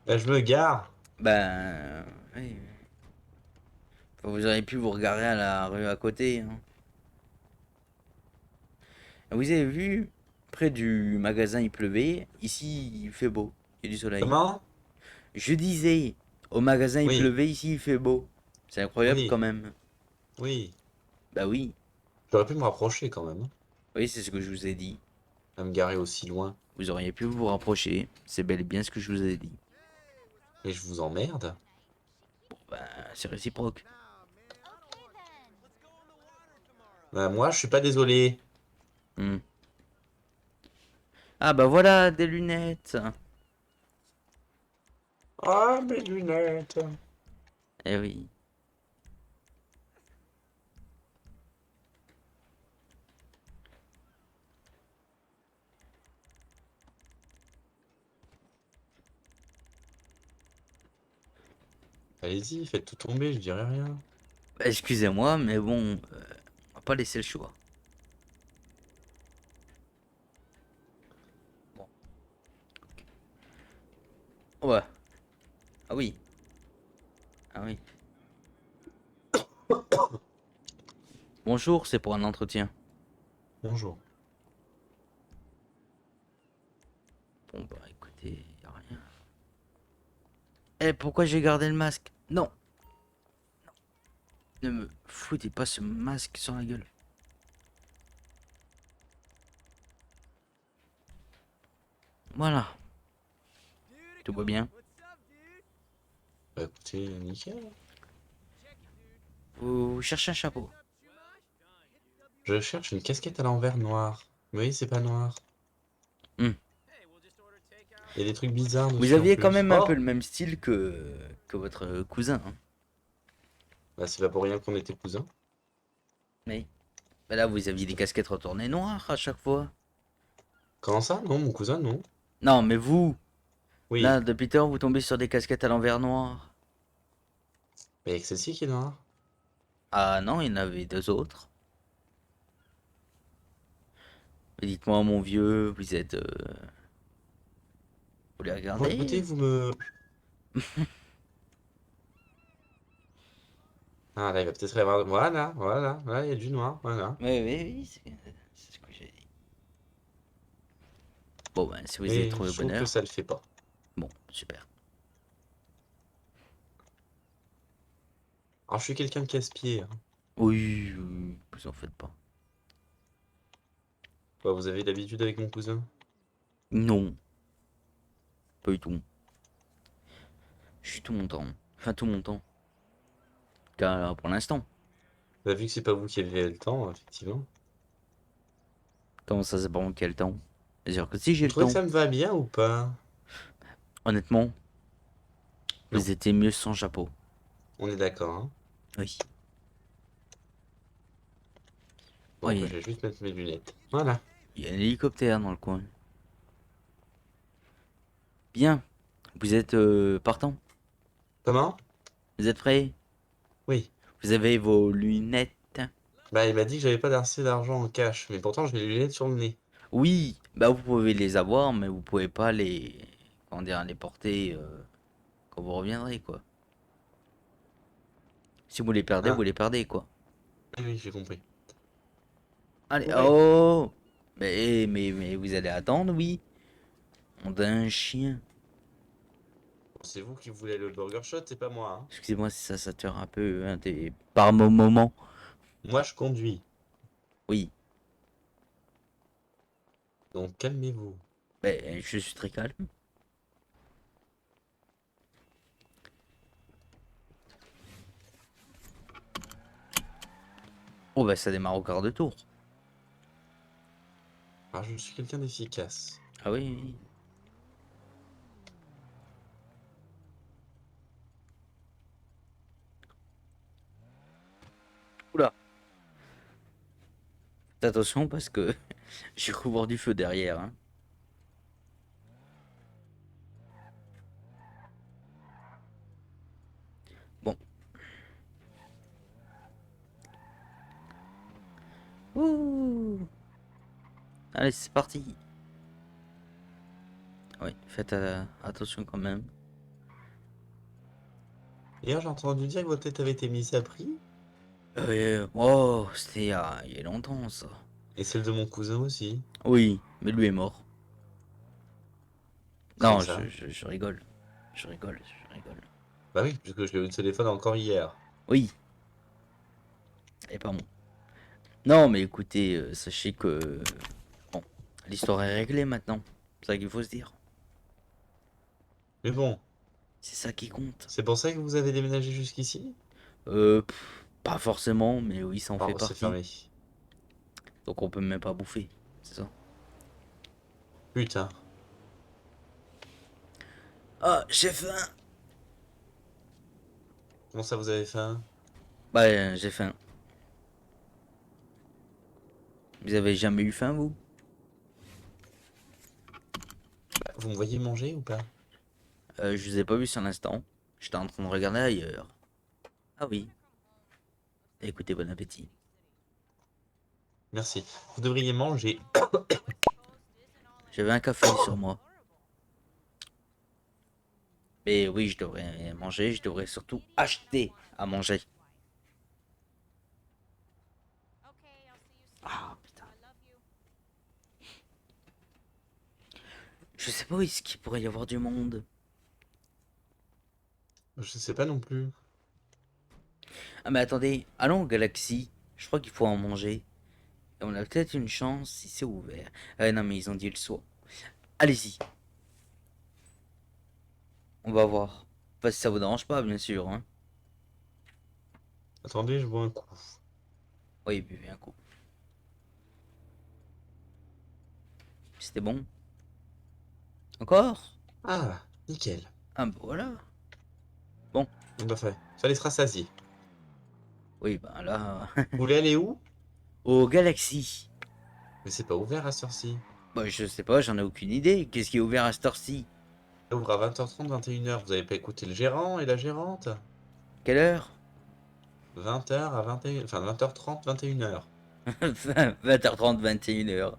Bah, je me gare. Ben, oui. Enfin, vous auriez pu vous regarder à la rue à côté, hein. Vous avez vu, près du magasin il pleuvait, ici il fait beau, il y a du soleil. Comment? Je disais, au magasin il Oui, pleuvait, ici il fait beau. C'est incroyable quand oui, même. oui. Bah oui, J'aurais pu me rapprocher quand même, hein, oui, c'est ce que je vous ai dit. à me garer aussi loin. Vous auriez pu vous rapprocher, c'est bel et bien ce que je vous ai dit. Et je vous emmerde. Bah, c'est réciproque. Bah, moi, je suis pas désolé. Hmm. Ah bah voilà, des lunettes. Ah, mes lunettes. Eh oui. Allez-y, faites tout tomber, je dirai rien. Bah, excusez-moi, mais bon, on va pas laisser le choix. Bon. Ouais. Ah oui. Ah oui. Bonjour, c'est pour un entretien. Bonjour. Bon bah écoutez, y a rien. Eh, pourquoi j'ai gardé le masque? Non, ne me foutez pas ce masque sur la gueule. Voilà, tout va bien. Bah écoutez, nickel. Vous cherchez un chapeau? Je cherche une casquette à l'envers noire. Oui, c'est pas noir. Hmm. Il y a des trucs bizarres Vous dessus en aviez quand plus. même un peu Oh! le même style que votre cousin, hein. Bah c'est pas pour rien qu'on était cousins. Mais bah là, vous aviez des casquettes retournées noires à chaque fois. Comment ça? Non, mon cousin, non. Non, mais vous, là, Oui. depuis tard, vous tombez sur des casquettes à l'envers noires. Mais avec celle-ci qui est noire. Ah non, il y en avait deux autres. Mais dites-moi, mon vieux, vous êtes... Vous les Bon, écoutez, regardez? vous me... Ah, là, il va peut-être y avoir... Voilà, voilà, là, il y a du noir, voilà. Oui, oui, oui, c'est ce que j'ai dit. Bon, ben, si vous avez Et trouvé je trouve que bonheur, ça le fait pas. bon, super. Alors, je suis quelqu'un de casse-pied, hein. Oui, oui, vous en faites pas. Bah, vous avez l'habitude avec mon cousin? Non, pas du tout. Je suis tout mon temps. Enfin, tout mon temps. Car pour l'instant. Bah, vu que c'est pas vous qui avez le temps, effectivement. Comment ça, c'est pas moi qui ai le temps? C'est-à-dire que si j'ai Vous le trouvez que temps, ça me va bien ou pas? honnêtement, Non, vous étiez mieux sans chapeau. on est d'accord, hein. Oui. Bon, bah, Oui, je vais juste mettre mes lunettes. Voilà. il y a un hélicoptère dans le coin. Bien. Vous êtes partant? Comment? Vous êtes prêts? Oui. Vous avez vos lunettes? Bah, il m'a dit que j'avais pas assez d'argent en cash, mais pourtant j'ai les lunettes sur le nez. Oui, bah vous pouvez les avoir, mais vous pouvez pas les, comment dire, les porter quand vous reviendrez, quoi. Si vous les perdez, vous Ah, les perdez, quoi. oui, oui, j'ai compris. Allez, Bon, bah écoutez, oh! Mais vous allez attendre, oui. On a un chien. c'est vous qui voulez le burger shot, c'est pas moi, hein. Excusez-moi si ça sature un peu, hein, par moment. Moi, je conduis, Oui, donc calmez-vous. ben, je suis très calme. Oh, bah ça démarre au quart de tour. Alors, je suis quelqu'un d'efficace. Ah oui, oui. Oula, faites attention parce que j'ai cru voir du feu derrière, hein. Bon. Ouh. Allez, c'est parti. Oui, faites attention quand même. Hier, j'ai entendu dire que votre tête avait été mise à prix. Oh, c'était il y a longtemps, ça. Et celle de mon cousin aussi. Oui, mais lui est mort. Comment Non, ça? je rigole. Je rigole, je rigole. Bah oui, puisque je l'ai eu au téléphone encore hier. Oui, et pas bon. Non, mais écoutez, sachez que... Bon, l'histoire est réglée maintenant. C'est ça qu'il faut se dire. Mais bon, C'est ça qui compte. c'est pour ça que vous avez déménagé jusqu'ici? Pas forcément, mais oui, ça en fait Oh, c'est partie. fermé. Donc on peut même pas bouffer, c'est ça. Putain. Ah, j'ai faim. Comment ça, vous avez faim? Bah, j'ai faim. Vous avez jamais eu faim, vous? Bah, vous me voyez manger ou pas? Je vous ai pas vu sur l'instant. J'étais en train de regarder ailleurs. Ah oui. Écoutez, bon appétit. Merci. Vous devriez manger. J'avais un café sur moi. Mais oui, je devrais manger, je devrais surtout acheter à manger. Ah, putain. Je sais pas où est-ce qu'il pourrait y avoir du monde. Je sais pas non plus. Ah mais attendez, allons au Galaxy. Je crois qu'il faut en manger. Et on a peut-être une chance si c'est ouvert. Non mais ils ont dit le soir. Allez-y. On va voir. Enfin si ça vous dérange pas bien sûr. Hein. Attendez, je bois un coup. Oui, buvez un coup. C'était bon. Encore? Ah, nickel. Ah bah voilà. Bon. Bah, fallait se rassasier. Oui bah là. Vous voulez aller où? Au Galaxy. Mais c'est pas ouvert à cette heure-ci. Bah je sais pas, j'en ai aucune idée. Qu'est-ce qui est ouvert à cette heure-ci? Ça ouvre à 20h30, 21h. Vous avez pas écouté le gérant et la gérante? Quelle heure? 20h à 21h. Enfin, 20h30, 21h. 20h30, 21h.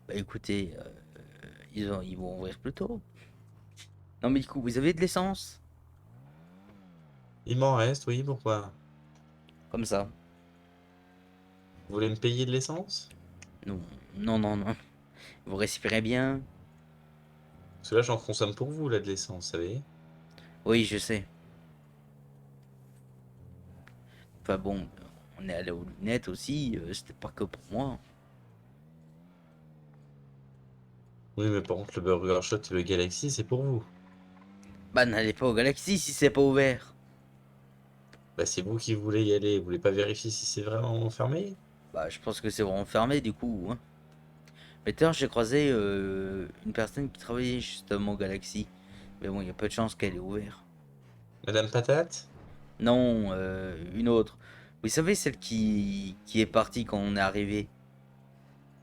Bah écoutez, ils vont ouvrir plus tôt. Non mais du coup, vous avez de l'essence? Il m'en reste, oui, pourquoi? Comme ça. Vous voulez me payer de l'essence? Non, non, non, non. Vous respirez bien? Parce que là, j'en consomme pour vous, là, de l'essence, vous savez? Oui, je sais. Enfin bon, on est allé aux lunettes aussi, c'était pas que pour moi. Oui, mais par contre, le Burger Shot et le Galaxy, c'est pour vous. Bah n'allez pas au Galaxy si c'est pas ouvert. Bah, c'est vous qui voulez y aller. Vous voulez pas vérifier si c'est vraiment fermé? Bah je pense que c'est vraiment fermé du coup. Hein. Mais tout à l'heure, j'ai croisé une personne qui travaillait justement au Galaxy. Mais bon, il y a peu de chances qu'elle ait ouvert. Madame Patate? Non, une autre. Vous savez, celle qui est partie quand on est arrivé?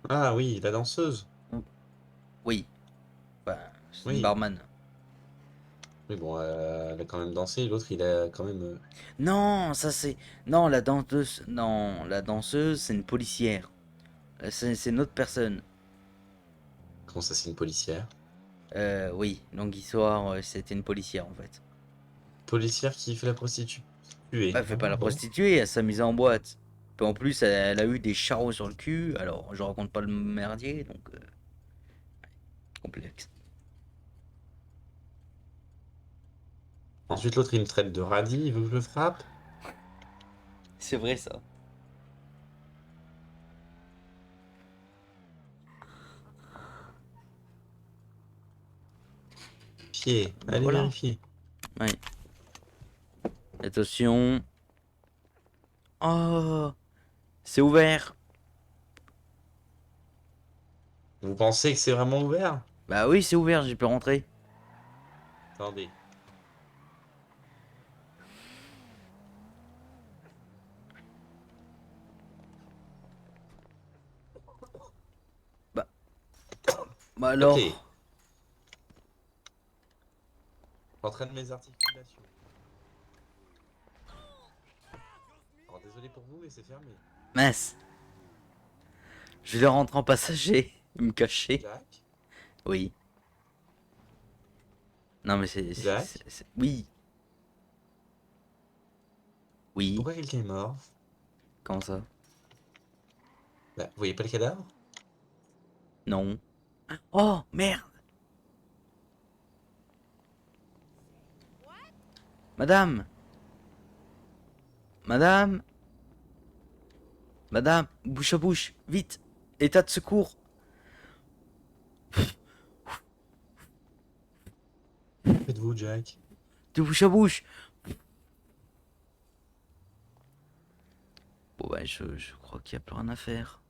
Ah oui, la danseuse. Oui. Bah, c'est une Oui. barman. Mais bon, elle a quand même dansé. L'autre, il a quand même. Non, ça c'est... Non, la danseuse... Non, la danseuse, c'est une policière. C'est une autre personne. Comment ça, c'est une policière? Oui, longue histoire, c'était une policière en fait. Policière qui fait la prostituée. Bah, elle fait pas Ah la bon? prostituée, elle s'amusait en boîte. Puis en plus, elle a eu des charros sur le cul. Alors, je raconte pas le merdier, donc... complexe. Ensuite, l'autre, il me traite de radis. Il veut que je le frappe? C'est vrai ça. Pied. Bah Allez voilà. vérifier. Ouais. Attention. Oh, c'est ouvert. Vous pensez que c'est vraiment ouvert? Bah oui, c'est ouvert, j'ai pu rentrer. Attendez. Bah Ok. alors. Entraîne mes articulations. Alors, désolé pour vous, mais c'est fermé. Mince. Je vais rentrer en passager. Me cacher. Jack? Oui. Non mais Jack? Oui. Oui, Pourquoi quelqu'un est mort? comment ça? Bah, vous voyez pas le cadavre? Non. Oh, merde! Madame! Madame! Madame! Bouche à bouche! Vite! État de secours! Faites-vous, Jack? De bouche à bouche! Bon, bah, je crois qu'il n'y a plus rien à faire.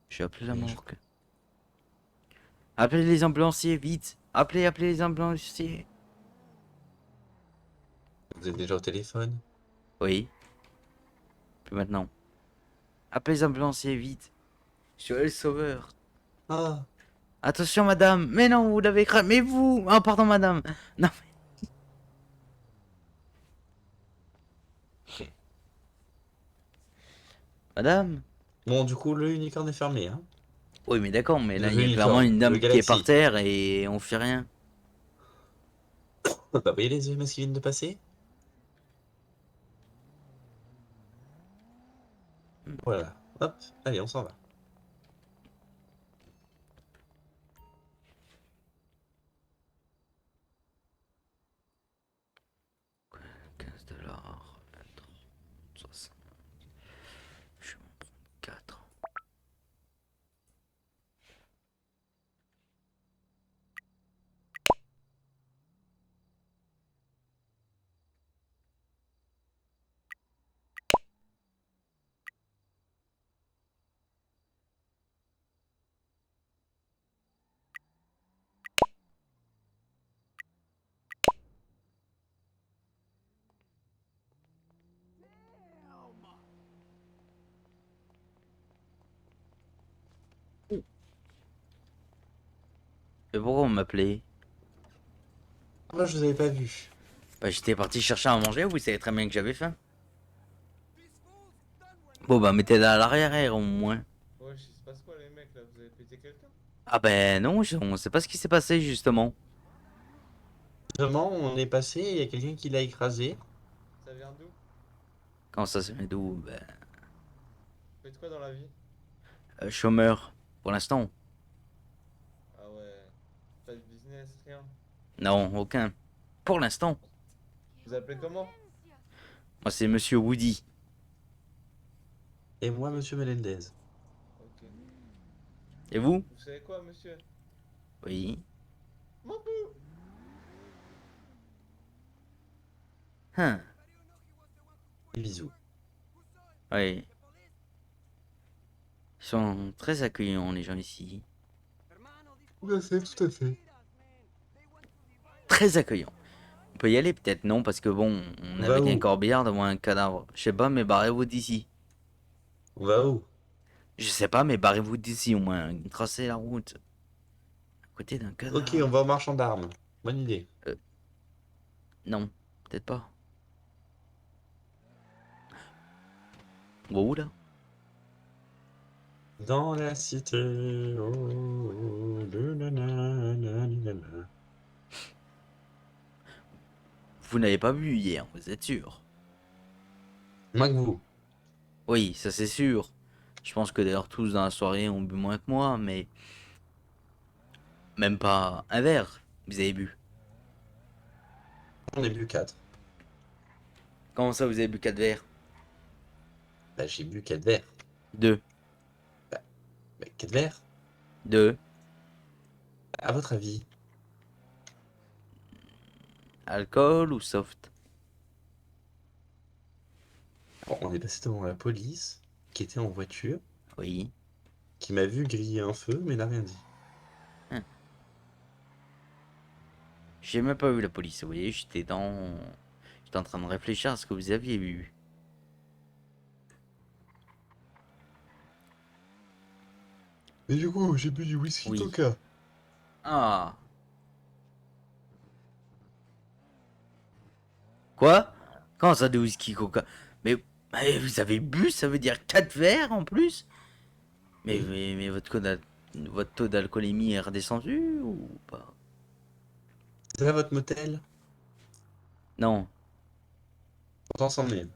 Je vais appeler la Oui, morgue. Appelez les ambulanciers, vite! Appelez les ambulanciers! Vous êtes déjà au téléphone? Oui, plus maintenant. Appelez les ambulanciers, vite! Je suis le sauveur! Ah! Attention, madame! Mais non, vous l'avez écrasé! Mais vous! Oh, pardon, madame! Non, madame? Bon, du coup, le unicorne est fermé, hein? Oui, mais d'accord, mais là, Le il y a clairement unicorne, une le dame qui est par Galaxy. terre et on fait rien. Bah, vous voyez les EMS qui viennent de passer? Voilà. Hop, allez, on s'en va. $15, 60. Je vais m'en prendre 4. Et pourquoi on m'appelait? Moi, je vous avais pas vu. Bah, j'étais parti chercher à manger, vous savez très bien que j'avais faim. Bon, bah, mettez-la à l'arrière au moins. Ouais, il se passe quoi les mecs là? Vous avez pété quelqu'un? Ah, ben non, on sait pas ce qui s'est passé justement. Justement, on est passé, il y a quelqu'un qui l'a écrasé. Ça vient d'où? Quand ça se met d'où? Ben, Vous faites quoi dans la vie? chômeur, pour l'instant. Ah ouais. Pas de business, rien. Non, aucun. Pour l'instant. Vous appelez comment? Moi, c'est Monsieur Woody. Et moi, Monsieur Melendez. Ok. Et vous? Vous savez quoi, monsieur? Oui. M'en fous. Hein. Bisous. Oui. Ils sont très accueillants, les gens ici. Tout à fait, tout à fait. Très accueillants. On peut y aller peut-être, non? Parce que bon, on On va avait un où? corbillard devant un cadavre. Je sais pas, mais barrez-vous d'ici. On va où? Je sais pas, mais barrez-vous d'ici au moins. Tracez la route. À côté d'un cadavre. Ok, on va au marchand d'armes. Bonne idée. Non, peut-être pas. On va où là? Dans la cité. Oh, oh, nanana. Vous n'avez pas bu hier, vous êtes sûr? Moins que vous. Oui, ça c'est sûr. Je pense que d'ailleurs tous dans la soirée ont bu moins que moi, mais même pas un verre. Vous avez bu. On a bu 4. Comment ça, vous avez bu 4 verres? Bah, j'ai bu 4 verres. 2. Bah, 4 verres? 2. À votre avis? Alcool ou soft? Bon, on est passé devant la police, qui était en voiture, Oui. qui m'a vu griller un feu, mais n'a rien dit. J'ai même pas vu la police, vous voyez, j'étais en train de réfléchir à ce que vous aviez vu. Mais du coup, j'ai bu du whisky Oui. coca. Ah. Quoi? Comment ça, de whisky coca? Mais vous avez bu, ça veut dire 4 verres en plus? Mais votre taux d'alcoolémie est redescendu ou pas? C'est là votre motel? Non. Pourtant, c'en est.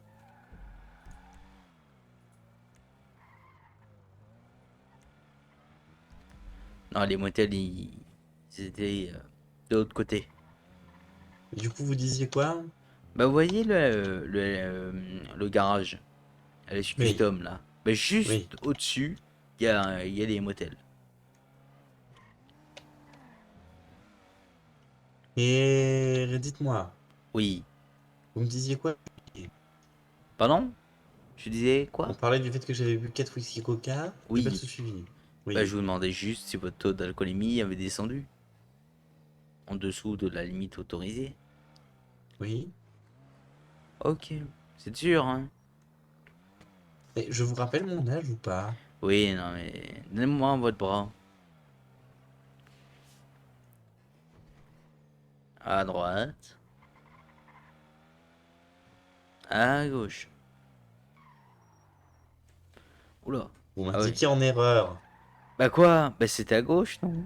Non, les motels, ils étaient de l'autre côté. Du coup, vous disiez quoi? Bah, vous voyez le garage, les Oui, custom là. Bah, juste oui. au-dessus, il y a les motels. Et dites-moi, Oui. vous me disiez quoi? Pardon? Je disais On quoi? parlait du fait que j'avais bu 4 whisky coca, j'ai pas Oui. tout suivi. Bah, Oui, je vous demandais juste si votre taux d'alcoolémie avait descendu en dessous de la limite autorisée. oui. Ok. C'est sûr, hein? Et je vous rappelle mon âge ou pas? Oui, non, mais donnez-moi votre bras. À droite. À gauche. Oula. Vous Ah ouais. m'indiquez en erreur. Bah quoi? Bah c'était à gauche, non?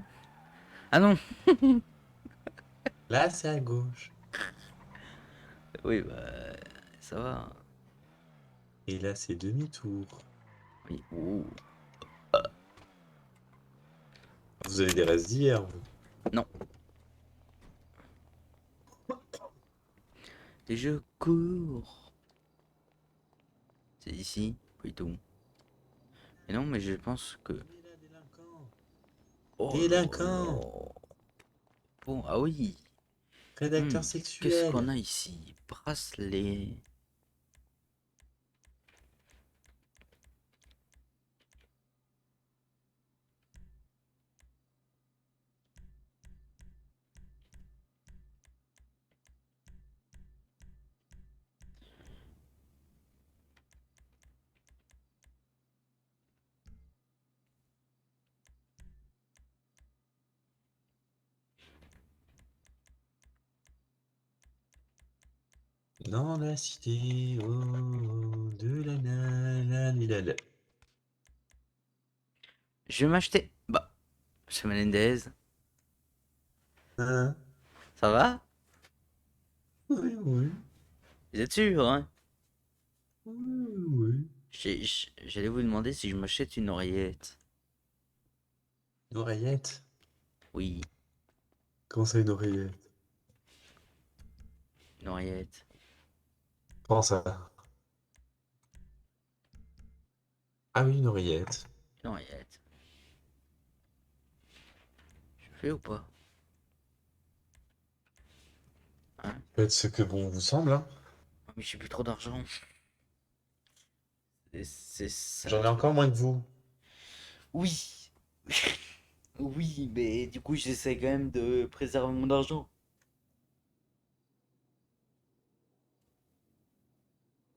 Ah non. Là, c'est à gauche. Oui, bah ça va. Et là, c'est demi-tour. Oui. Ouh. Vous avez des restes d'hier, vous. Non. Et je cours. C'est ici. Oui, tout. Et non, mais je pense que... Il est là, délinquant. Oh là Délinquant. là. Bon, ah oui. Prédateur Qu'est-ce qu'on sexuel. a ici? Bracelet. Dans la cité, oh, de la nananilala. Je vais m'acheter... Bah, chez Menendez. Hein? Ça va? Oui, oui. Vous êtes sûr, hein? Oui, oui. J'allais vous demander si je m'achète une oreillette. Une oreillette? Oui, Comment ça, une oreillette? une oreillette. Comment ça? Ah oui, une oreillette. Une oreillette. Je fais ou pas? Hein? Faites ce que bon vous semble, hein. Ah, mais j'ai plus trop d'argent. C'est ça le J'en ai truc. encore moins que vous. Oui. Oui, mais du coup, j'essaie quand même de préserver mon argent.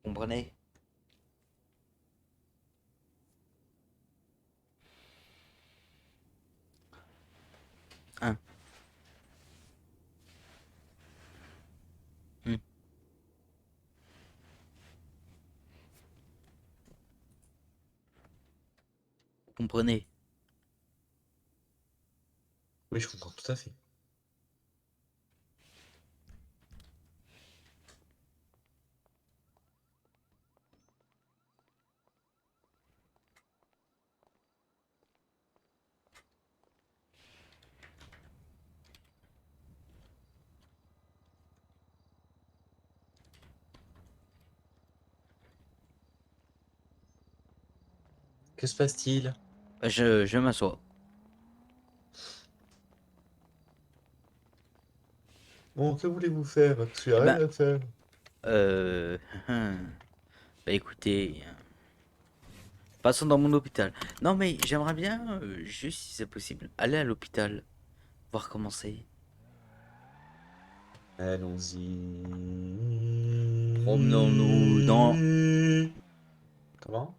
Vous comprenez? Hein? Hmm. Vous comprenez? Oui, je comprends tout à fait. Que se passe-t-il? Bah, je m'assois. Bon, que voulez-vous faire? Parce qu'il n'y Eh a ben, rien à faire. euh... Bah écoutez, passons dans mon hôpital. Non mais j'aimerais bien, juste si c'est possible, aller à l'hôpital, voir comment c'est. Promenons-nous dans... Allons-y. Comment?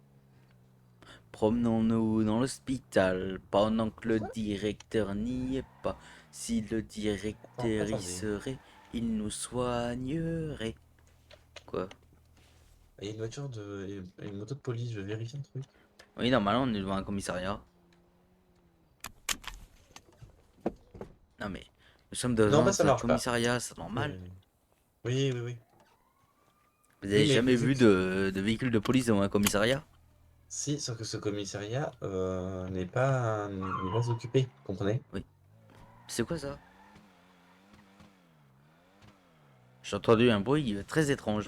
Promenons-nous dans l'hôpital pendant que le Quoi? directeur n'y est pas. Si le directeur y Attendez. serait, il nous soignerait. Quoi? Il y a une voiture de... il y a une moto de police, je vais vérifier un truc. Oui, normalement on est devant un commissariat. Non mais, nous sommes Non, bah devant ça un marche pas. commissariat, c'est normal. Oui, oui, oui. Vous Oui, avez mais jamais vu vu que... de véhicule de police devant un commissariat? Si, sauf que ce commissariat n'est pas occupé, comprenez? C'est quoi ça? J'ai entendu un bruit très étrange,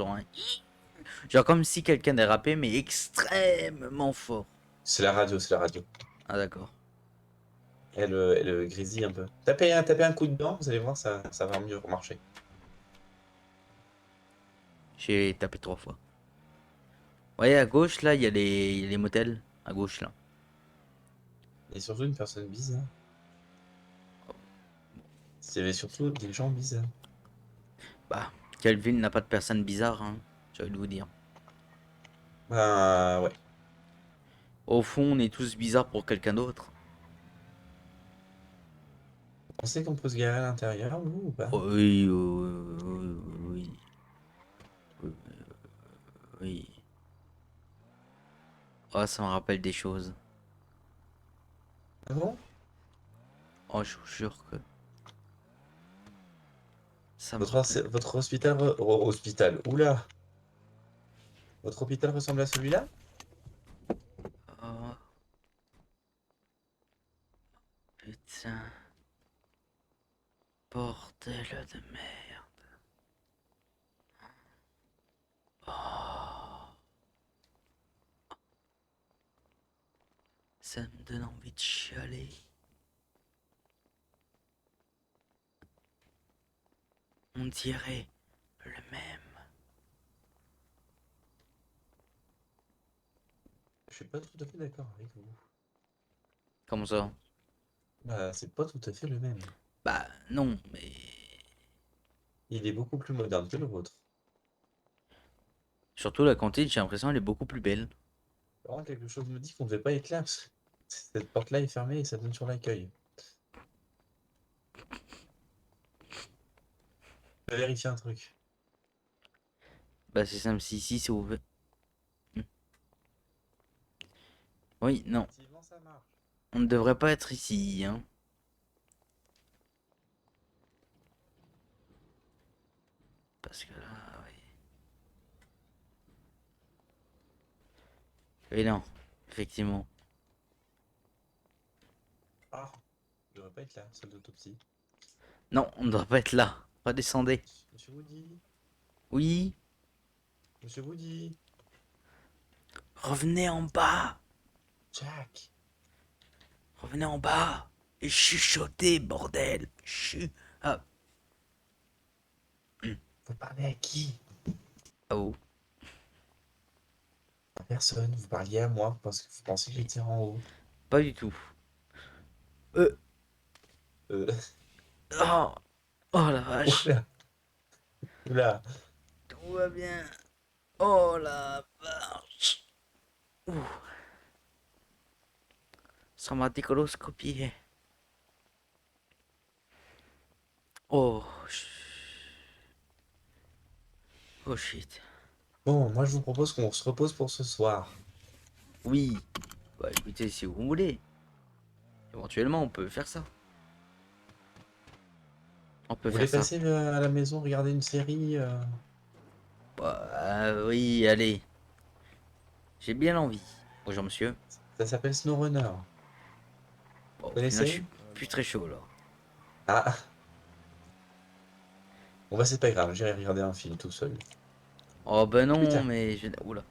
genre comme si quelqu'un dérapait, mais extrêmement fort. C'est la radio, c'est la radio. Ah d'accord. Elle grésille un peu. Tapez un coup dedans, vous allez voir, ça va mieux marcher. J'ai tapé 3 fois. Voyez à gauche là, il y a les motels. À gauche là. Et surtout une personne bizarre. Il y avait surtout des gens bizarres. Bah, quelle ville n'a pas de personnes bizarres, hein, j'ai envie de vous dire. Bah ouais. Au fond, on est tous bizarres pour quelqu'un d'autre. Vous pensez qu'on peut se garer à l'intérieur, vous, ou pas? Oui, oui, oui, oui, oui. Oh, ça me rappelle des choses. Ah bon? Oh, je vous jure que ça me Votre, rappelle. votre hospital. Oula! Votre hôpital ressemble à celui-là? Oh, putain. Bordel de merde. Oh. Ça me donne envie de chialer. On dirait le même. Je suis pas tout à fait d'accord avec vous. Comment ça? Bah, c'est pas tout à fait le même. Bah non, mais... Il est beaucoup plus moderne que le vôtre. Surtout la cantine, j'ai l'impression elle est beaucoup plus belle. Par contre, quelque chose me dit qu'on ne devait pas être là, parce que cette porte-là est fermée et ça donne sur l'accueil. Je vais vérifier un truc. Bah c'est simple, si ici c'est ouvert. Oui, non, Effectivement, ça marche. on ne devrait pas être ici, hein. Parce que là, oui. Oui, non, effectivement. Ah, je devrais pas être là, salle d'autopsie. Non, on ne doit pas être là. Redescendez. Monsieur Woody, Oui, Monsieur Woody, revenez en bas. Jack. Revenez en bas. Et chuchotez, bordel. Ah, Vous parlez à qui? oh. À personne, vous parliez à moi parce que vous pensez que j'étais en haut. Pas du tout. Euh, Oh, oh la vache. oula, oula. Tout va bien. Oh la vache. Ouh. Ça m'a décoloscopié. Oh, oh shit. Bon, moi je vous propose qu'on se repose pour ce soir. Oui. Bah écoutez, si vous voulez. Éventuellement, on peut faire ça. On peut Vous faire voulez ça. passer à la maison regarder une série Bah, oui, allez. J'ai bien envie. Bonjour, monsieur. Ça s'appelle SnowRunner. Bon, Vous au final, je suis connaissez? plus très chaud, là. Ah, bon bah c'est pas grave, j'irai regarder un film tout seul. Oh, ben non, Putain. mais je... Oula.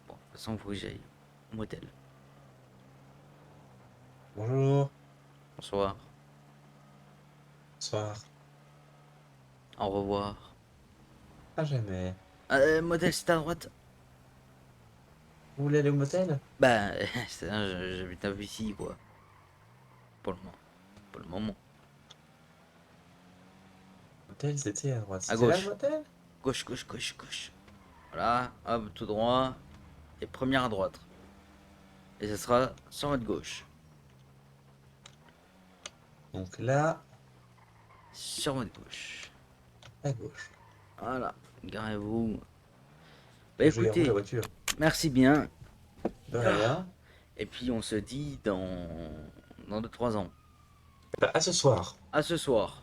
Bon, de toute façon, il faut que j'aille au motel. Bonjour, Bonsoir. bonsoir. Au revoir. À jamais. Motel, c'est à droite. Vous voulez aller au motel? Bah, j'habite un peu ici, quoi. Pour le moment. Pour le moment. Motel, c'était à droite. À C'était là le gauche. motel? Gauche, gauche, gauche, gauche. Voilà, hop, tout droit. Et première à droite. Et ce sera sur votre gauche. Donc là, Sur votre gauche. à gauche. Voilà, garez-vous. Bah Je garde la écoutez, voiture. merci bien. De rien. Et puis on se dit dans 2-3 ans. Bah, à ce soir. À ce soir.